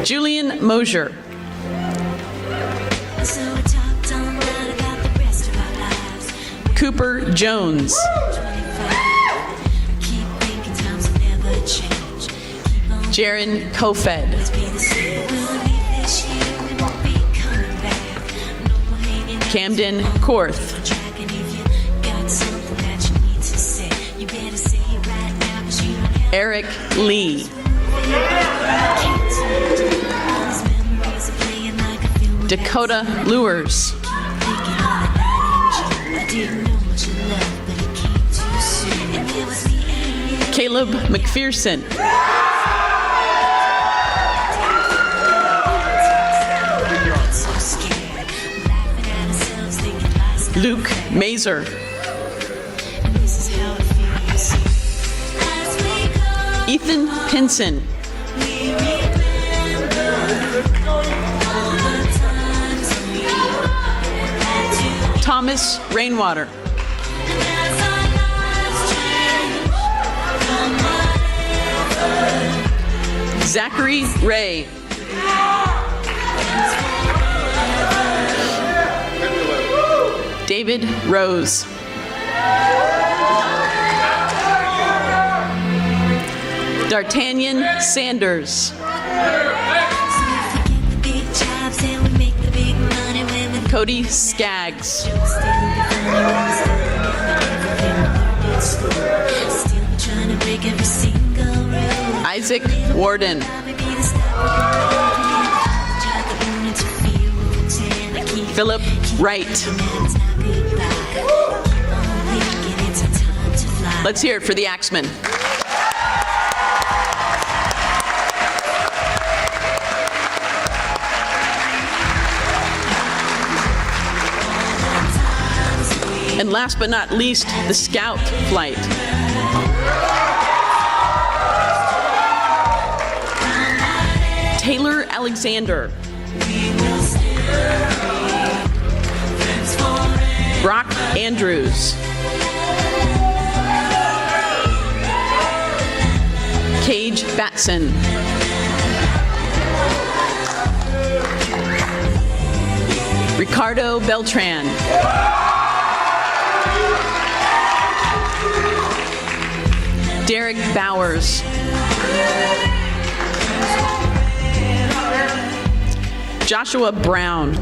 Julian Mosier. Cooper Jones. Jaron Kofed. Camden Korth. Eric Lee. Dakota Lewers. Caleb McPherson. Luke Mazer. Ethan Pinson. Thomas Rainwater. Zachary Ray. David Rose. D'Artagnan Sanders. Cody Skaggs. Isaac Warden. Philip Wright. Let's hear it for the Axemen. And last but not least, the Scout Flight. Taylor Alexander. Brock Andrews. Cage Batson. Ricardo Beltran. Derek Bowers. Joshua Brown.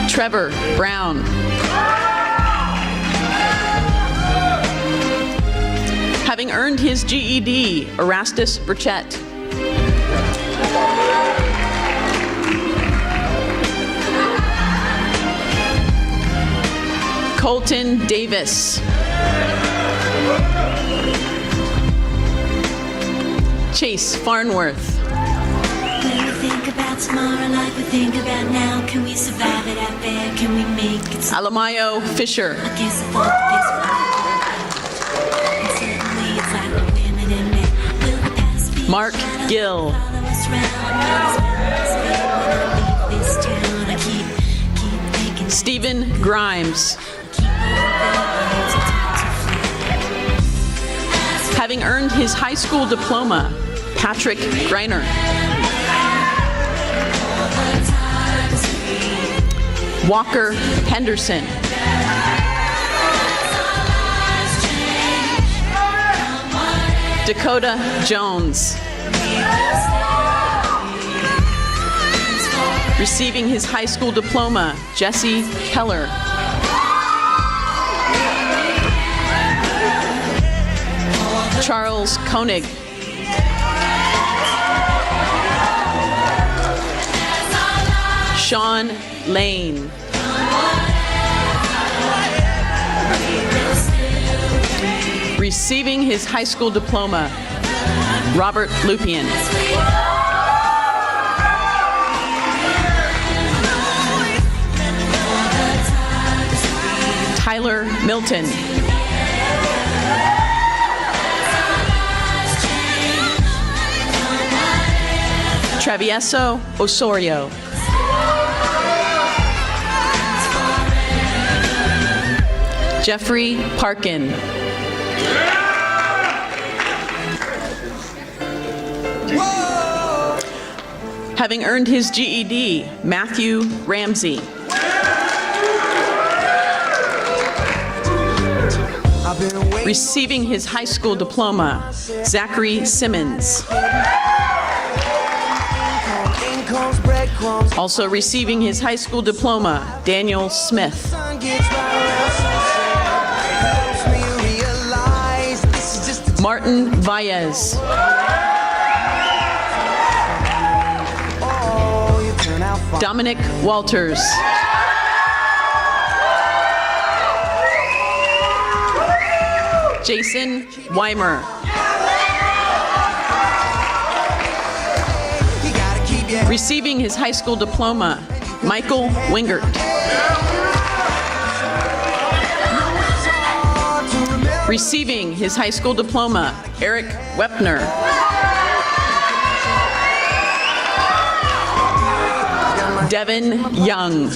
Trevor Brown. Having earned his GED, Erastus Burchett. Colton Davis. Chase Farnworth. think about tomorrow like we think about now. Can we survive it out there? Can we make it? Alamayo Fisher. I guess I thought this was and suddenly it's like the women in me. Will the past be Mark Gill. follow us round? When I leave this town, I keep thinking. Stephen Grimes. Having earned his high school diploma, Patrick Greiner. Walker Henderson. Dakota Jones. Receiving his high school diploma, Jesse Keller. Charles Koenig. Sean Lane. Receiving his high school diploma, Robert Lupien. Tyler Milton. Travieso Osorio. Jeffrey Parkin. Having earned his GED, Matthew Ramsey. Receiving his high school diploma, Zachary Simmons. Also receiving his high school diploma, Daniel Smith. Martin Valles. Dominic Walters. Jason Weimer. Receiving his high school diploma, Michael Wingert. Receiving his high school diploma, Eric Wepner. Devin Young.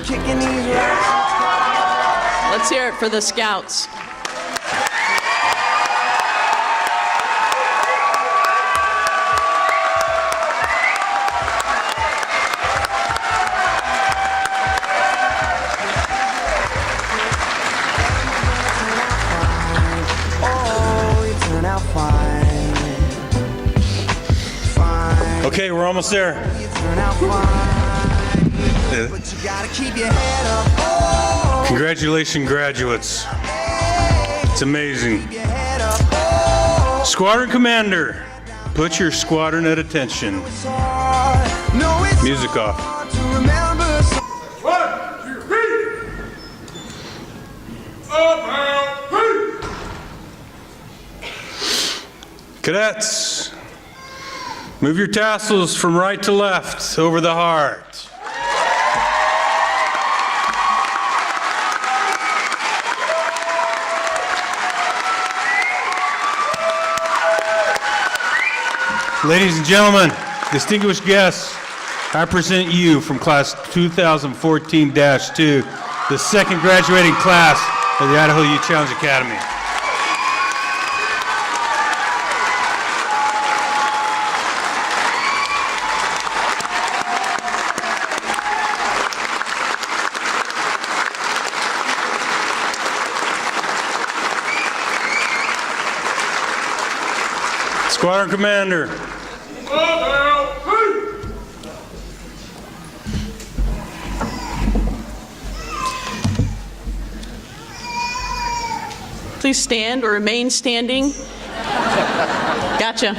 Let's hear it for the Scouts. Okay, we're almost there. Congratulations, graduates. It's amazing. Squadron Commander, put your squadron at attention. Music off. 1, 2, 3. About 3. Cadets, move your tassels from right to left over the heart. Ladies and gentlemen, distinguished guests, I present you from class 2014-2, the second graduating class of the Idaho Youth Challenge Academy. Squadron Commander. About 3. Please stand or remain standing. Gotcha.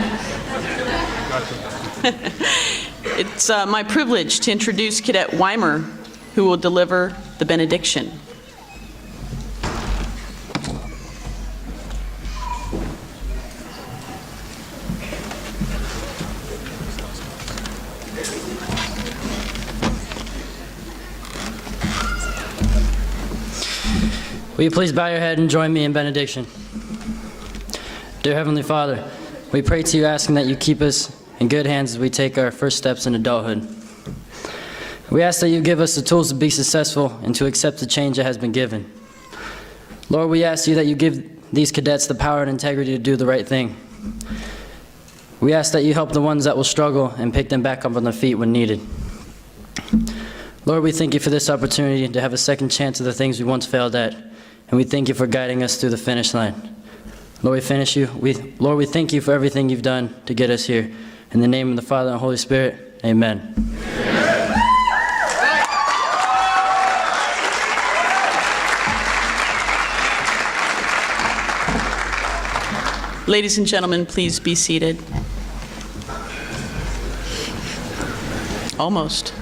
It's my privilege to introduce Cadet Weimer, who will deliver the benediction. Will you please bow your head and join me in benediction? Dear Heavenly Father, we pray to you asking that you keep us in good hands as we take our first steps in adulthood. We ask that you give us the tools to be successful and to accept the change that has been given. Lord, we ask you that you give these cadets the power and integrity to do the right thing. We ask that you help the ones that will struggle and pick them back up on their feet when needed. Lord, we thank you for this opportunity to have a second chance at the things we once failed at, and we thank you for guiding us through the finish line. Lord, Lord, we thank you for everything you've done to get us here. In the name of the Father and Holy Spirit, amen. Ladies and gentlemen, please be seated. Almost.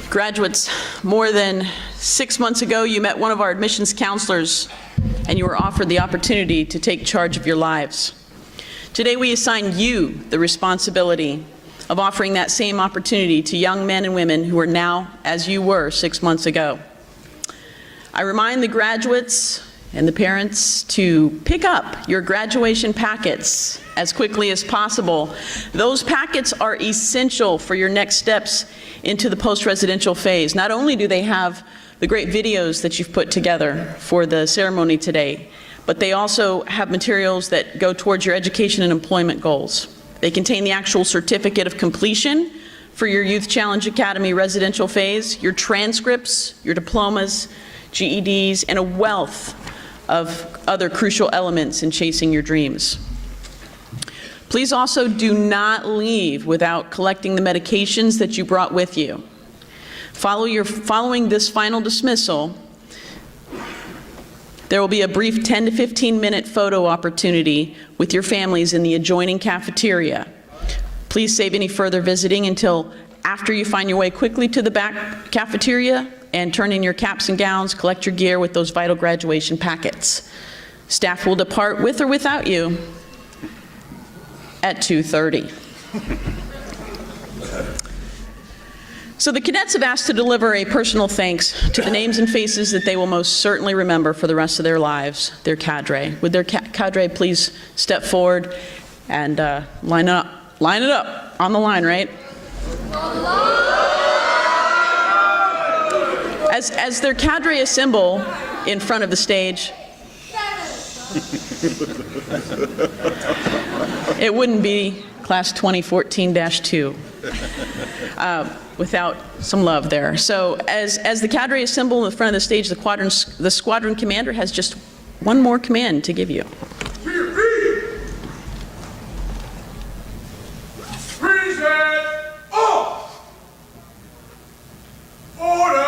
Graduates, more than 6 months ago, you met one of our admissions counselors and you were offered the opportunity to take charge of your lives. Today, we assign you the responsibility of offering that same opportunity to young men and women who are now as you were 6 months ago. I remind the graduates and the parents to pick up your graduation packets as quickly as possible. Those packets are essential for your next steps into the post-residential phase. Not only do they have the great videos that you've put together for the ceremony today, but they also have materials that go towards your education and employment goals. They contain the actual certificate of completion for your Youth Challenge Academy residential phase, your transcripts, your diplomas, GEDs, and a wealth of other crucial elements in chasing your dreams. Please also do not leave without collecting the medications that you brought with you. Following this final dismissal, there will be a brief 10 to 15-minute photo opportunity with your families in the adjoining cafeteria. Please save any further visiting until after you find your way quickly to the back cafeteria and turn in your caps and gowns, collect your gear with those vital graduation packets. Staff will depart with or without you at 2:30. So the cadets have asked to deliver a personal thanks to the names and faces that they will most certainly remember for the rest of their lives, their cadre. Would their cadre please step forward and line it up on the line, right? As their cadre assemble in front of the stage, it wouldn't be class 2014-2 without some love there. So as the cadre assemble in front of the stage, the squadron commander has just one more command to give you. Present off! Order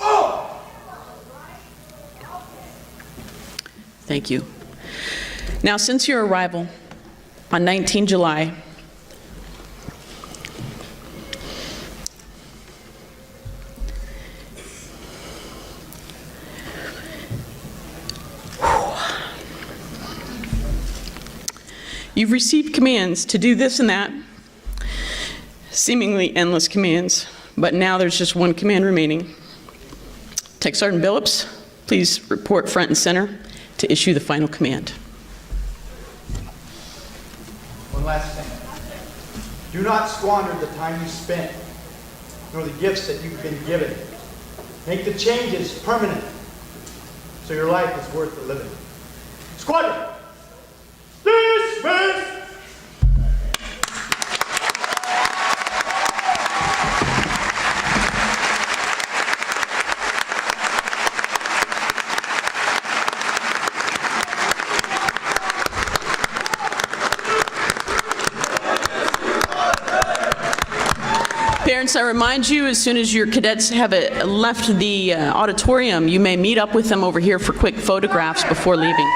off! Thank you. Now, since your arrival on 19 July, you've received commands to do this and that, seemingly endless commands, but now there's just one command remaining. Tech Sergeant Billups, please report front and center to issue the final command. One last thing. Do not squander the time you spent, nor the gifts that you've been given. Make the changes permanent, so your life is worth the living. Squadron! Dismiss! Parents, I remind you, as soon as your cadets have left the auditorium, you may meet up with them over here for quick photographs before leaving.